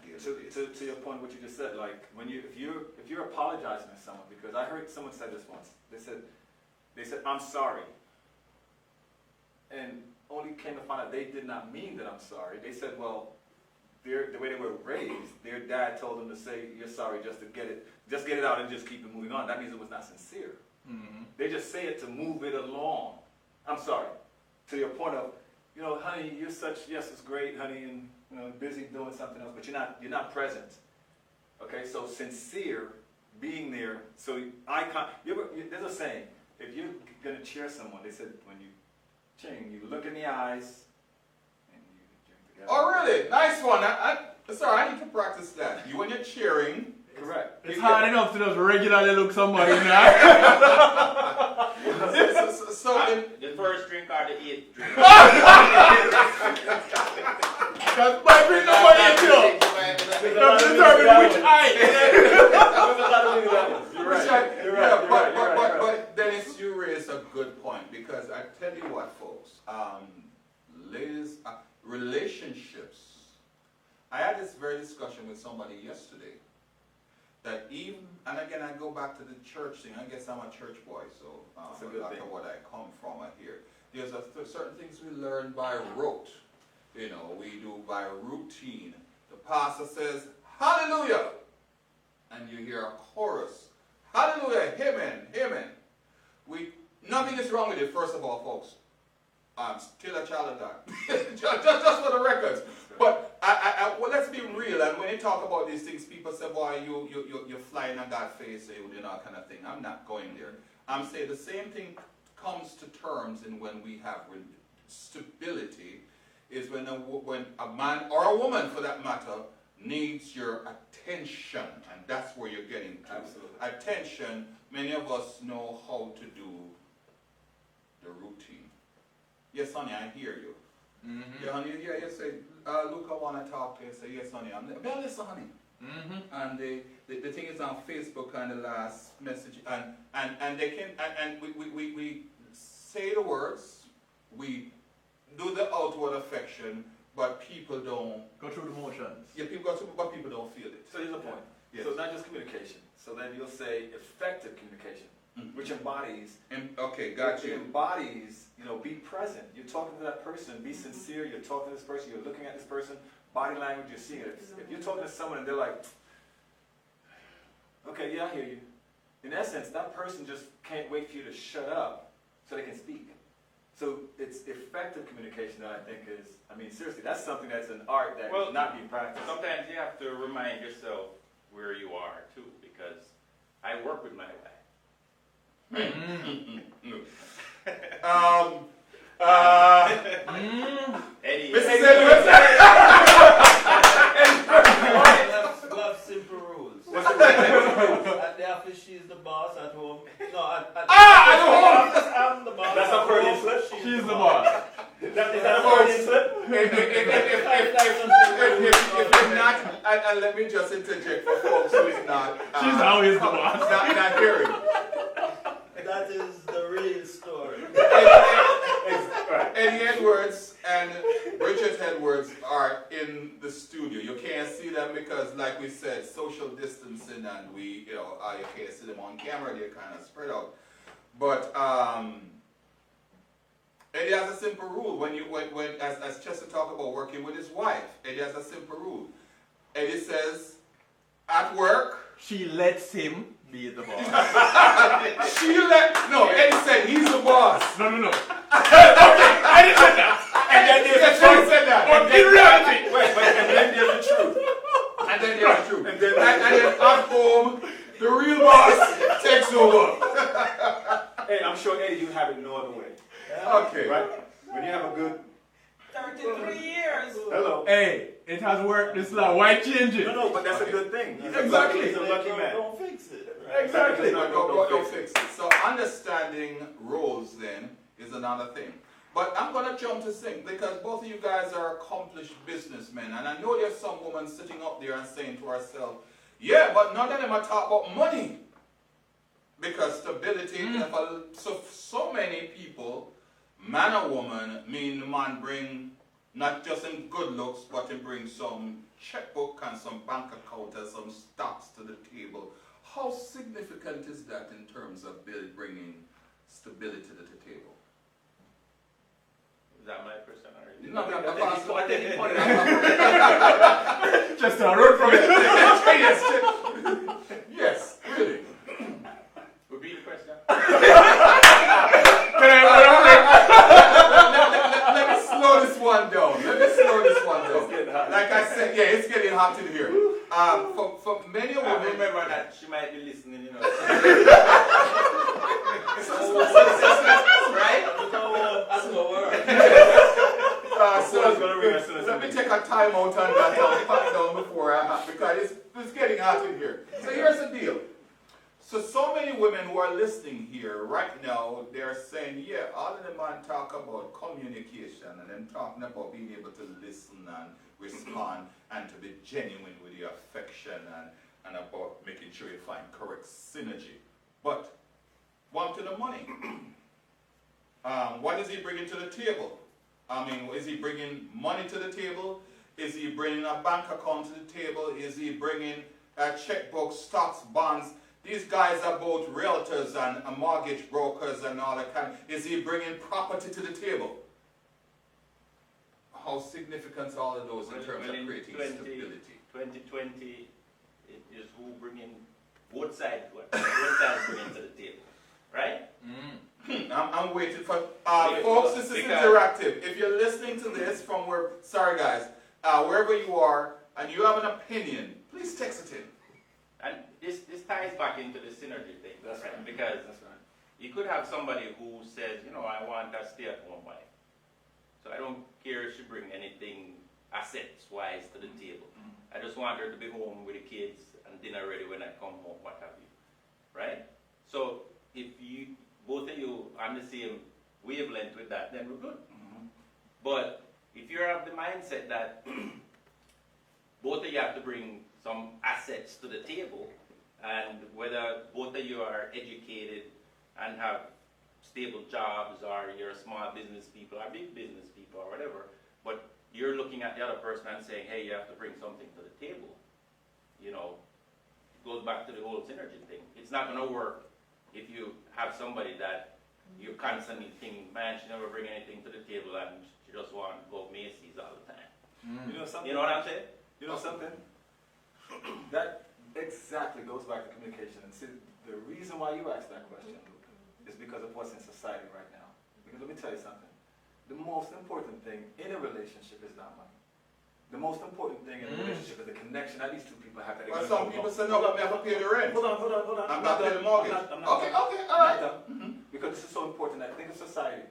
daily basis. To your point, what you just said, like if you're apologizing to someone, because I heard someone say this once. They said I'm sorry, and only came to find out they did not mean that I'm sorry. They said, well, the way they were raised, their dad told them to say you're sorry just to get it out and just keep it moving on. That means it was not sincere. Mm-hmm. They just say it to move it along. I'm sorry. To your point of, honey, you're yes, it's great, honey, and busy doing something else, but you're not present. Okay, so sincere, being there. So there's a saying, if you're gonna cheer someone, they said when you cheering, you look in the eyes and you drink together. Oh, really? Nice one. Sorry, I need to practice that. When you're cheering. Correct. It's hard enough to just regularly look somebody in the eye. The first drink or the eighth drink? That might bring nobody into it. right. You're right. But Dennis, you raised a good point, because I tell you what, folks, ladies, relationships. I had this very discussion with somebody yesterday, that even, and again I go back to the church thing. I guess I'm a church boy, so That's a good after thing. what I come from, I hear there's certain things we learn by rote. You know, we do by routine. The pastor says, hallelujah, and you hear a chorus, hallelujah, amen, amen. Nothing is wrong with it, first of all, folks. I'm still a child of God. just for the records. But well, let's be real. And when you talk about these things, people say, boy, you're flying on God's face, you know, kind of thing. I'm not going there. I'm saying the same thing comes to terms in when we have stability, is when a man or a woman, for that matter, needs your attention. And that's where you're getting to. Absolutely. Attention. Many of us know how to do the routine. Yes, honey, I hear you. Mm-hmm. Yeah, honey, yeah, you say, Luke, I want to talk to you. Say, yes, honey, I'm there. Well, listen, honey. Mm-hmm. And the thing is on Facebook and the last message, and they can, and we say the words, we do the outward affection, but people don't. Go through the motions. Yeah, people go through, but people don't feel it. So here's the point. Yes. So it's not just communication. So then you'll say effective communication, which embodies. Okay, got It you. embodies, be present. You're talking to that person, be sincere. You're talking to this person, you're looking at this person. Body language, you're seeing it. If you're talking to someone and they're like, okay, yeah, I hear you. In essence, that person just can't wait for you to shut up so they can speak. So it's effective communication that I think is, seriously, that's something that's an art that is not being practiced. Sometimes you have to remind yourself where you are too, because I work with my wife. Eddie, Mrs. Edwards. Love simple rules. What's the right? At the office, she's the boss. At home, no. At home! I'm the boss. That's at not Freudian home, slip? She's the boss. Is that a Freudian slip? If you're not, and let me just interject for folks who is not. She's always the boss. Not hearing. That is the real story. Eddie Edwards and Bridget Edwards are in the studio. You can't see them because, like we said, social distancing, and you can't see them on camera. They're kind of spread out. But Eddie has a simple rule. When as Chester talked about working with his wife, Eddie has a simple rule. Eddie says, at work, She lets him be the boss. Eddie said he's the boss. No. I didn't say that. And then there's the truth. Said that. But in reality, And then there's the truth. And then there's the truth. And then at home, the real boss takes over. Hey, I'm sure, Eddie, you have it no other way. Okay. Right? When you have a good... 33 years. Hello. hey, it has worked this long. Why change it? No, but that's a good thing. He's Exactly. He's a lucky man. Don't fix it. Right? Exactly. Don't fix it. So understanding roles then is another thing. But I'm going to jump to sing because both of you guys are accomplished businessmen. And I know there's some woman sitting up there and saying to herself, yeah, but none of them are talking about money. Because stability, so many people, man or woman, mean the man bring not just in good looks, but he bring some checkbook and some bank account and some stocks to the table. How significant is that in terms of bringing stability to the table? Is that my person or No, I think he pointed out. Just a road from it. Yes, really. Repeat the question. Let me slow this one down. Like I said, yeah, it's getting hot in here. For many I women, remember that she might be listening, right? Let me take a time out on that. I'll pack down before because it's getting hot in here. So here's the deal. So many women who are listening here right now, they're saying, yeah, all of them man talk about communication and then talking about being able to listen and respond and to be genuine with your affection and about making sure you find correct synergy. But wanting the money. What is he bringing to the table? I mean, is he bringing money to the table? Is he bringing a bank account to the table? Is he bringing a checkbook, stocks, bonds? These guys are both realtors and mortgage brokers and all that kind. Is he bringing property to the table? How significant are all of those in terms of creating stability? 2020 is who bringing both sides bringing to the table, right? I'm waiting for folks. This is interactive. If you're listening to this from wherever you are, and you have an opinion, please text it in. And this ties back into the synergy thing. That's right. Because That's right. you could have somebody who says, I want a stay-at-home wife. So I don't care if she bring anything assets-wise to the table. I just want her to be home with the kids and dinner ready when I come home, what have you. Right? So if both of you on the same wavelength with that, then we're good. But if you have the mindset that both of you have to bring some assets to the table, and whether both of you are educated and have stable jobs, or you're small business people or big business people or whatever, but you're looking at the other person and saying, hey, you have to bring something to the table, it goes back to the whole synergy thing. It's not going to work if you have somebody that you're constantly thinking, man, she never bring anything to the table and she just want to go Macy's all the time. You know something? You know what I'm saying? You know something? That exactly goes back to communication. And see, the reason why you asked that question is because of what's in society right now. Because let me tell you something. The most important thing in a relationship is not money. The most important thing in a relationship is the connection that these two people have. Well, some people say, no, but we have to pay the rent. Hold on. I'm not paying the mortgage. I'm not Okay, done. all right. Because this is so important. I think of society.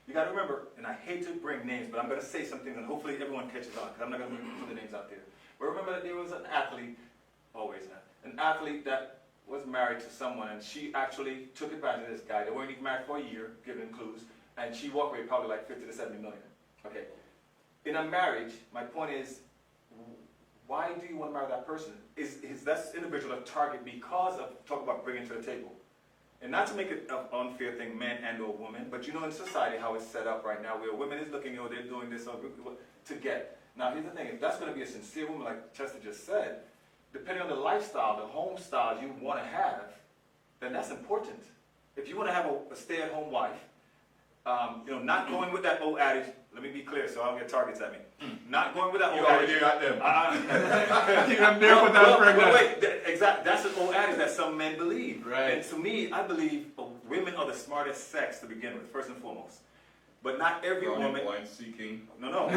You got to remember, and I hate to bring names, but I'm going to say something and hopefully everyone catches on, because I'm not going to put the names out there. But remember that there was an athlete, an athlete that was married to someone, and she actually took advantage of this guy. They weren't even married for a year, giving clues, and she walked away probably like 50 to 70 million. Okay. In a marriage, my point is, why do you want to marry that person? Is that individual a target because of talk about bringing to the table? And not to make it an unfair thing, man and or woman, but in society how it's set up right now, where women is looking, they're doing this to get. Now here's the thing, if that's going to be a sincere woman, like Chester just said, depending on the lifestyle, the home styles you want to have, then that's important. If you want to have a stay-at-home wife, not going with that old adage, let me be clear so I don't get targets at me. Not going with that old adage. You already got them. I'm there for that Wait, exactly. That's an old adage that some men believe. Right. And to me, I believe women are the smartest sex to begin with, first and foremost. But not every woman. Seeking. No.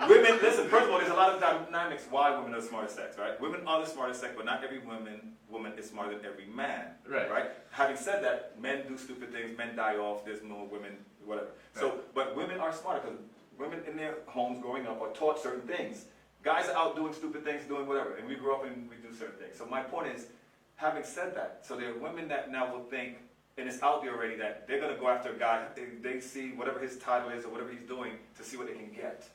Women, listen, first of all, there's a lot of dynamics why women are the smartest sex, right? Women are the smartest sex, but not every woman is smarter than every man. Right? Having said that, men do stupid things, men die off, there's no women, whatever. Right. So, but women are smarter because women in their homes growing up are taught certain things. Guys are out doing stupid things, doing whatever, and we grew up and we do certain things. So my point is, having said that, so there are women that now will think, and it's out there already, that they're going to go after a guy, they see whatever his title is or whatever he's doing to see what they can get.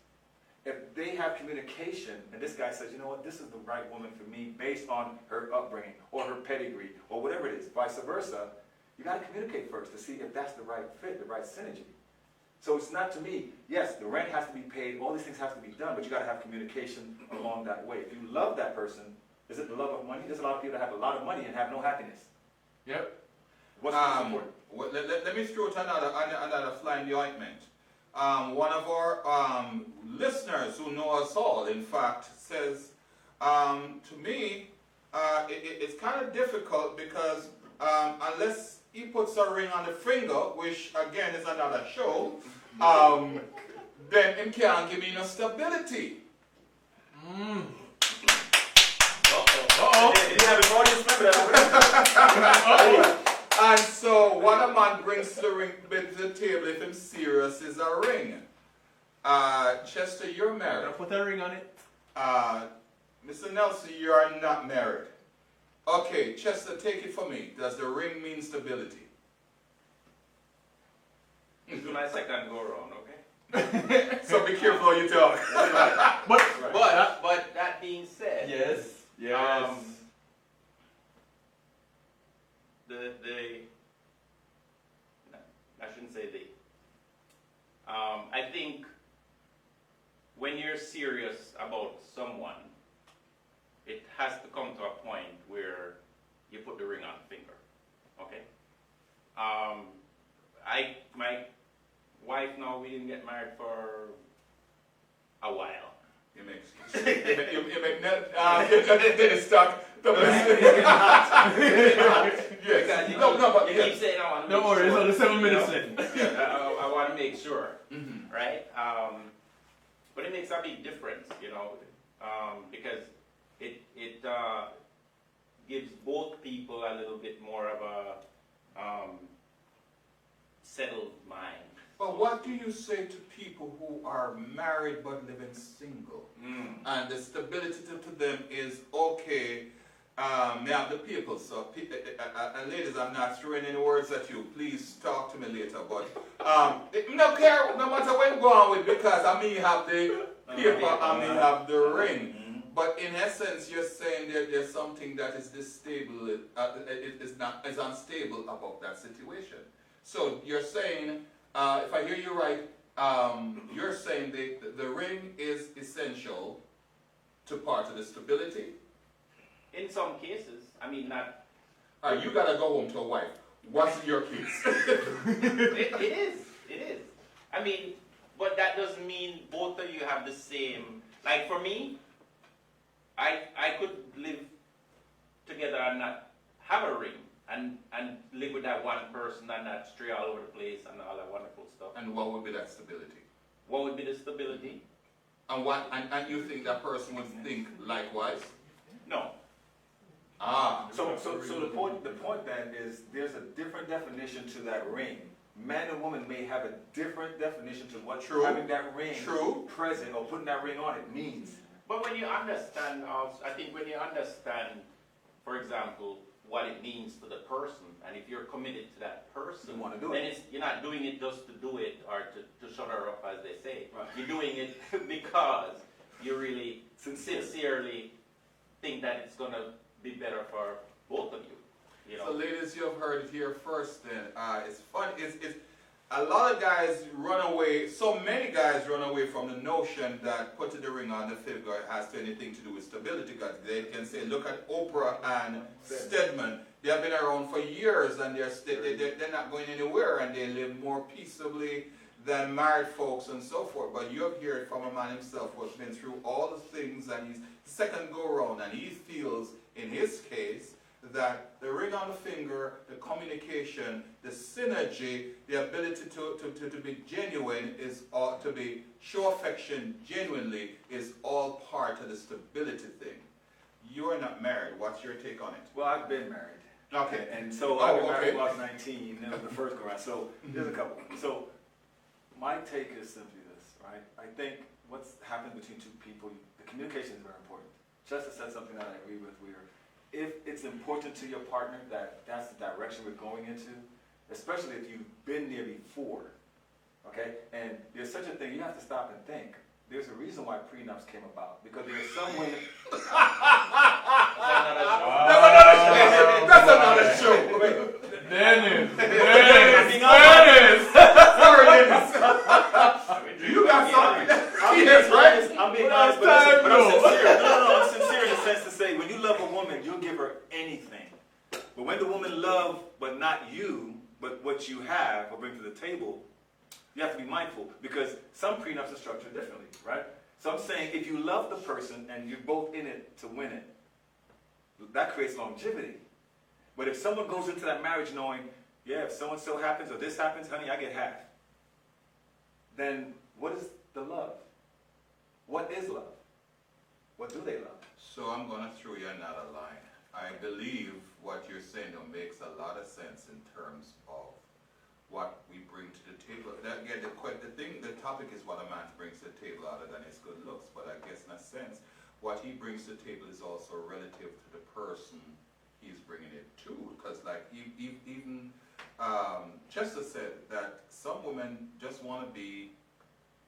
If they have communication, and this guy says, you know what, this is the right woman for me based on her upbringing or her pedigree or whatever it is, vice versa, you got to communicate first to see if that's the right fit, the right synergy. So it's not to me, yes, the rent has to be paid, all these things have to be done, but you got to have communication along that way. If you love that person, is it the love of money? There's a lot of people that have a lot of money and have no happiness. Yep. What's important? Let me throw another fly in the ointment. One of our listeners who know us all, in fact, says, to me, it's kind of difficult because unless he puts a ring on the finger, which again is another show, then it can't give me no stability. You have an audience member that And so what a man brings to the table if he's serious is a ring. Chester, you're married. Put a ring on it. Mr. Nelson, you are not married. Okay, Chester, take it from me. Does the ring mean stability? This is my second go around, okay? So be careful how you talk. But that being said, Yes. someone, it has to come to a point where you put the ring on the finger. Okay? My wife now, we didn't get married for a while. You make Dennis talk. Yes. No, You keep saying I want to Don't worry, it's only 7 minutes left. I want to make sure, Mm-hmm. right? But it makes a big difference, because it gives both people a little bit more of a settled mind. But what do you say to people who are married but living single? And the stability to them is okay. Now the people, so and ladies, I'm not throwing any words at you. Please talk to me later. But no care, no matter where you go on with, because I mean you have the paper, I mean you have the ring. But in essence, you're saying that there's something that is unstable about that situation. So you're saying, if I hear you right, you're saying the ring is essential to part of the stability. In some cases, I mean not. You gotta go home to a wife. What's your case? It is. I mean, but that doesn't mean both of you have the same. Like for me, I could live together and not have a ring and live with that one person and not stray all over the place and all that wonderful stuff. And what would be that stability? What would be the stability? And and you think that person would think likewise? No. So the point then is there's a different definition to that ring. Man and woman may have a different definition to what having that ring present or putting that ring on it means. But when you understand, I think when you understand, for example, what it means to the person, and if you're committed to that person, You wanna do then it. you're not doing it just to do it or to shut her up, as they say. Right. You're doing it because you really sincerely think that it's going to be better for both of you. So ladies, you have heard it here first then. It's fun. It's a lot of guys run away, so many guys run away from the notion that putting the ring on the finger has anything to do with stability, because they can say, look at Oprah and Stedman. They have been around for years and they're not going anywhere, and they live more peaceably than married folks and so forth. But you have heard from a man himself who has been through all the things, and he's second go around, and he feels in his case that the ring on the finger, the communication, the synergy, the ability to be genuine is all, to be show affection genuinely is all part of the stability thing. You are not married. What's your take on it? Well, I've been married. Okay. And so I've been married when I was 19, and that was the first go around. So there's a couple. So my take is simply this, right? I think what's happened between two people, the communication is very important. Justice said something that I agree with, where if it's important to your partner that that's the direction we're going into, especially if you've been there before, okay? And there's such a thing, you have to stop and think. There's a reason why prenups came about, because there are some women... That's another show. Dennis! Sorry, Dennis. You got something. Yes, right? I'm being honest, but I'm sincere. No, I'm sincere in the sense to say, when you love a woman, you'll give her anything. But when the woman loves, but not you, but what you have or bring to the table, you have to be mindful, because some prenups are structured differently, right? So I'm saying, if you love the person and you're both in it to win it, that creates longevity. But if someone goes into that marriage knowing, yeah, if so-and-so happens or this happens, honey, I get half, then what is the love? What is love? What do they love? So I'm going to throw you another line. I believe what you're saying makes a lot of sense in terms of what we bring to the table. Again, the topic is what a man brings to the table other than his good looks. But I guess in a sense, what he brings to the table is also relative to the person he's bringing it to. Because like even Chester said that some women just want to be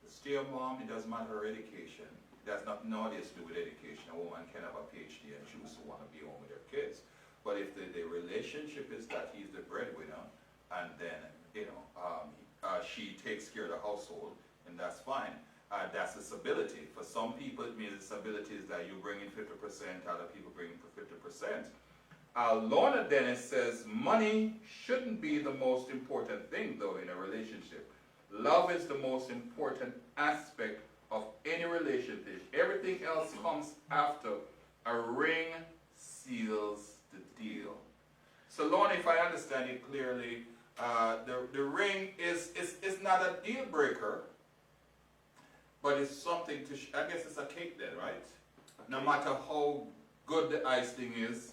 a stay-at-home mom. It doesn't matter her education. It has nothing to do with education. A woman can have a PhD and choose to want to be home with her kids. But if the relationship is that he's the breadwinner, and then she takes care of the household, and that's fine. that's a stability. For some people, it means stability is that you bring in 50%, other people bring in 50%. Lorna Dennis says money shouldn't be the most important thing, though, in a relationship. Love is the most important aspect of any relationship. Everything else comes after. A ring seals the deal. So, Lorna, if I understand it clearly, the ring is not a deal breaker, but it's something to, I guess it's a cake then, right? No matter how good the icing is,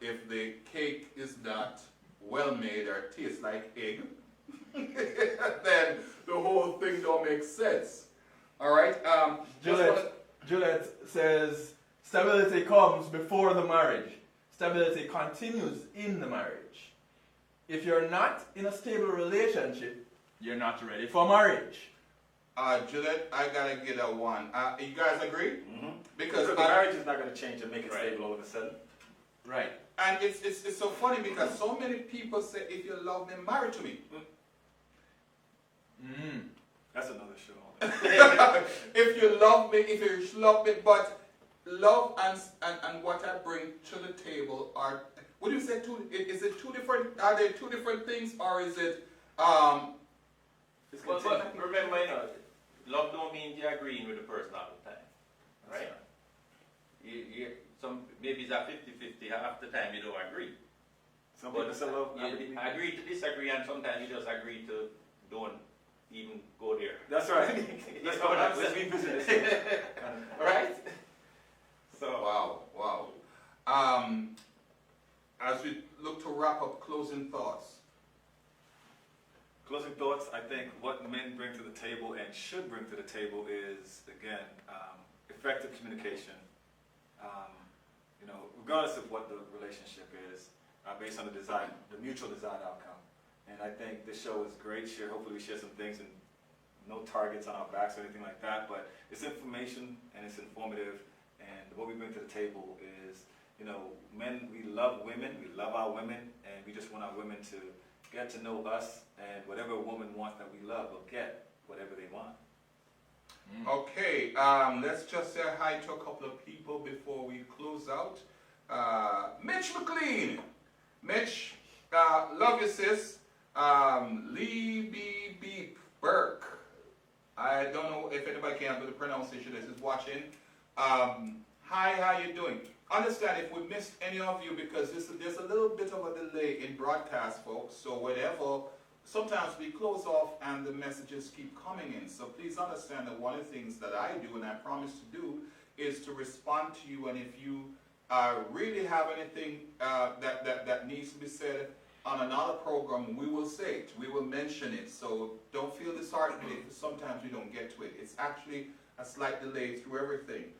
if the cake is not well made or tastes like egg, then the whole thing don't make sense. All right. Juliet says stability comes before the marriage. Stability continues in the marriage. If you're not in a stable relationship, you're not ready for marriage. Juliet, I gotta get a 1. You guys agree? Mm-hmm. Because the marriage is not going to change and make it stable all of a sudden. Right. And it's so funny because so many people say, if you love me, marry to me. That's another show. If you love me, but love and what I bring to the table are, what do you say, is it two different, are they two different things, or is it, But remember, love don't mean you're agreeing with the person all the time, right? Maybe it's a 50-50, half the time you don't agree. Some people say love. You agree to disagree, and sometimes you just agree to don't even go there. That's right. Let's be business. Right? So wow. As we look to wrap up, closing thoughts. Closing thoughts, I think what men bring to the table and should bring to the table is, again, effective communication. Regardless of what the relationship is, based on the mutual desired outcome. And I think this show is great. Hopefully we share some things, and no targets on our backs or anything like that, but it's information and it's informative, and what we bring to the table is, men, we love women, we love our women, and we just want our women to get to know us, and whatever a woman wants that we love will get whatever they want. Okay, let's just say hi to a couple of people before we close out. Mitch McLean. Mitch, love you, sis. Lee B. Beep Burke. I don't know if anybody can do the pronunciation that is watching. Hi, how you doing? Understand if we missed any of you, because there's a little bit of a delay in broadcast, folks. So whatever, sometimes we close off and the messages keep coming in. So please understand that one of the things that I do, and I promise to do, is to respond to you. And if you really have anything that needs to be said on another program, we will say it. We will mention it. So don't feel disheartened if sometimes we don't get to it. It's actually a slight delay through everything.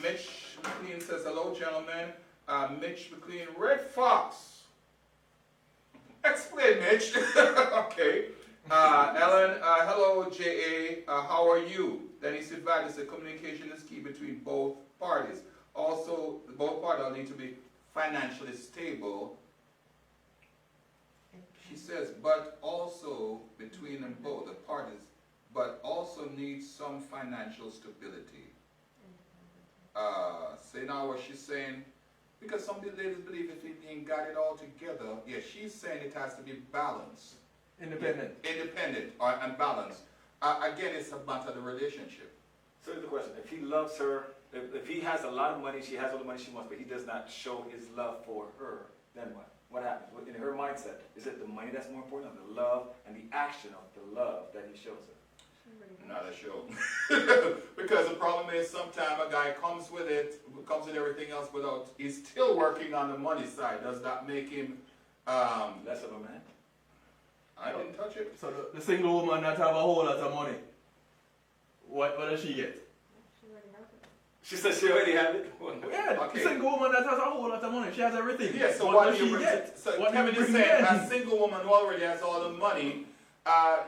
Mitch McLean says, hello, gentlemen. Mitch McLean, Red Fox. Explain, Mitch. Okay. Ellen, hello, J.A. How are you? Then he said, the communication is key between both parties. Also, both parties need to be financially stable. She says, but also between them both, the parties, but also need some financial stability. Say now what she's saying, because some ladies believe if you ain't got it all together, yeah, she's saying it has to be balanced. Independent. Independent and balanced. Again, it's about the relationship. So here's the question. If he loves her, if he has a lot of money, she has all the money she wants, but he does not show his love for her, then what? What happens? In her mindset, is it the money that's more important, or the love and the action of the love that he shows her? Not a show. Because the problem is sometimes a guy comes with everything else without, he's still working on the money side. Does that make him Less of a man? I didn't touch it. So the single woman that have a whole lot of money, what does she get? She says she already had it. Yeah, Okay. the single woman that has a whole lot of money, she has everything. Yeah, so what what does do she you bring? get? So What Kevin do you is bring saying, in? a single woman who already has all the money,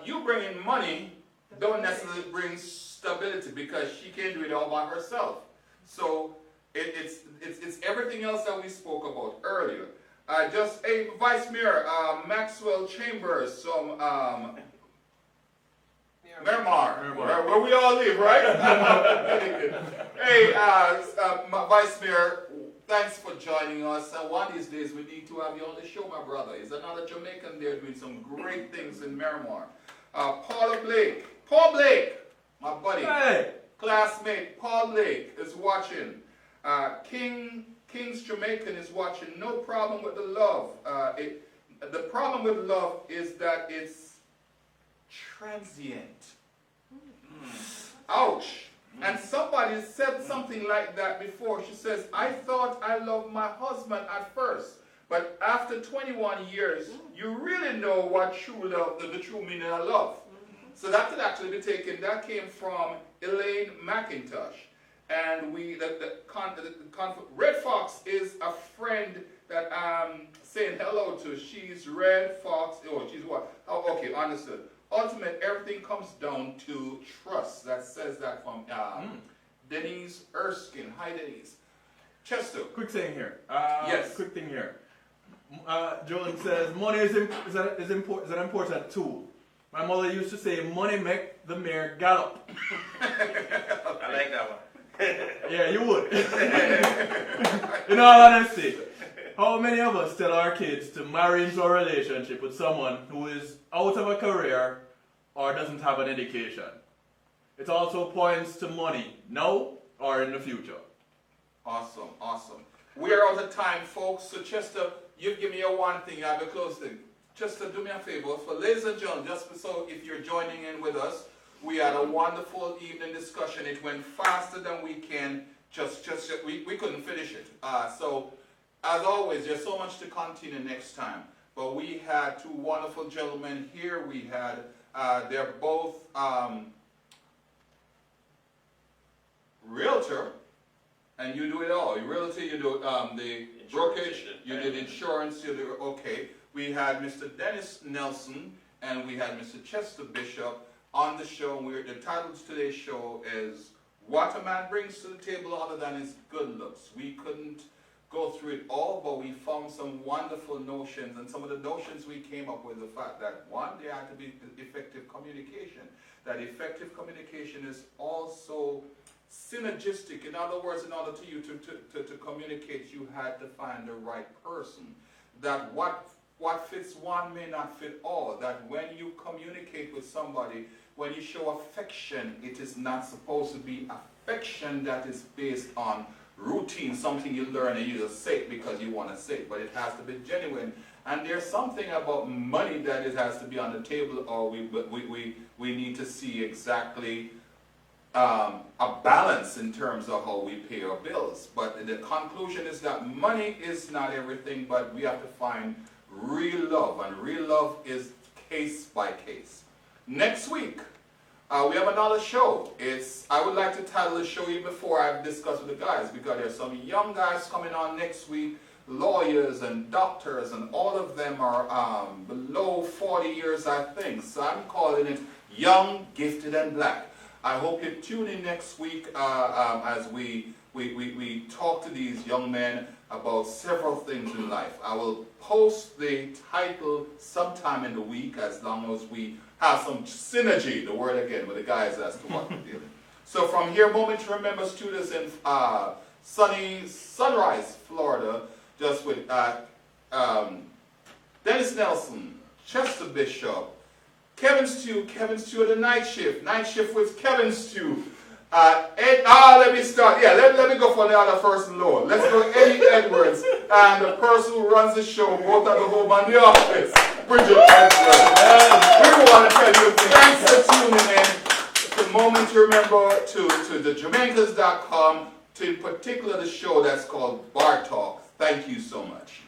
you bring in money don't necessarily bring stability, because she can do it all by herself. So it's everything else that we spoke about earlier. Just a Vice Mayor Maxwell Chambers, some Yeah, Miramar, where we all live, right? Hey, Vice Mayor, thanks for joining us. One of these days we need to have you on the show, my brother. He's another Jamaican there doing some great things in Miramar. Paul Blake, my buddy, Hey! classmate, Paul Blake is watching. King's Jamaican is watching. No problem with the love. The problem with love is that it's transient. Ouch. And somebody said something like that before. She says, I thought I loved my husband at first, but after 21 years, you really know what true love, the true meaning of love. So that could actually be taken. That came from Elaine McIntosh. And Red Fox is a friend that I'm saying hello to. She's Red Fox. Oh, she's what? Oh, okay, understood. Ultimately, everything comes down to trust. That says that from Denise Erskine. Hi, Denise. Chester. Quick thing here. Yes. Quick thing here. Joan says money is an important tool. My mother used to say money make the mare gallop. I like that one. Yeah, you would. In all honesty, how many of us tell our kids to marry into a relationship with someone who is out of a career or doesn't have an education? It also points to money, now or in the future. Awesome, awesome. We are out of time, folks. So Chester, you give me a one thing. I have a close thing. Chester, do me a favor. For ladies and gentlemen, just so if you're joining in with us, we had a wonderful evening discussion. It went faster than we can. We couldn't finish it. So, as always, there's so much to continue next time. But we had two wonderful gentlemen here. We had, they're both realtor, and you do it all. Realtor, you do the brokerage, you did insurance, you do, okay. We had Mr. Dennis Nelson, and we had Mr. Chester Bishop on the show. The title of today's show is What a Man Brings to the Table Other Than His Good Looks. We couldn't go through it all, but we found some wonderful notions, and some of the notions we came up with, the fact that one, there had to be effective communication. That effective communication is also synergistic. In other words, in order to you to communicate, you had to find the right person. That what fits one may not fit all. That when you communicate with somebody, when you show affection, it is not supposed to be affection that is based on routine, something you learn and you just say it because you want to say it, but it has to be genuine. And there's something about money that it has to be on the table, or we need to see exactly a balance in terms of how we pay our bills. But the conclusion is that money is not everything, but we have to find real love, and real love is case by case. Next week, we have another show. I would like to title the show even before I've discussed with the guys, because there's some young guys coming on next week, lawyers and doctors, and all of them are below 40 years, I think. So I'm calling it Young, Gifted, and Black. I hope you tune in next week as we talk to these young men about several things in life. I will post the title sometime in the week, as long as we have some synergy, the word again, with the guys as to what we're doing. So from here, Moment to Remember studios in sunny Sunrise, Florida, just with Dennis Nelson, Chester Bishop, Kevin Stew at the night shift with Kevin Stew. Let me start. Yeah, let me go for the other first low. Let's go Eddie Edwards and the person who runs the show, both at the home and the office, Bridget Edwards. We want to tell you thanks for tuning in to Moment to Remember, to the Jamaicans.com, to in particular the show that's called Bar Talk. Thank you so much.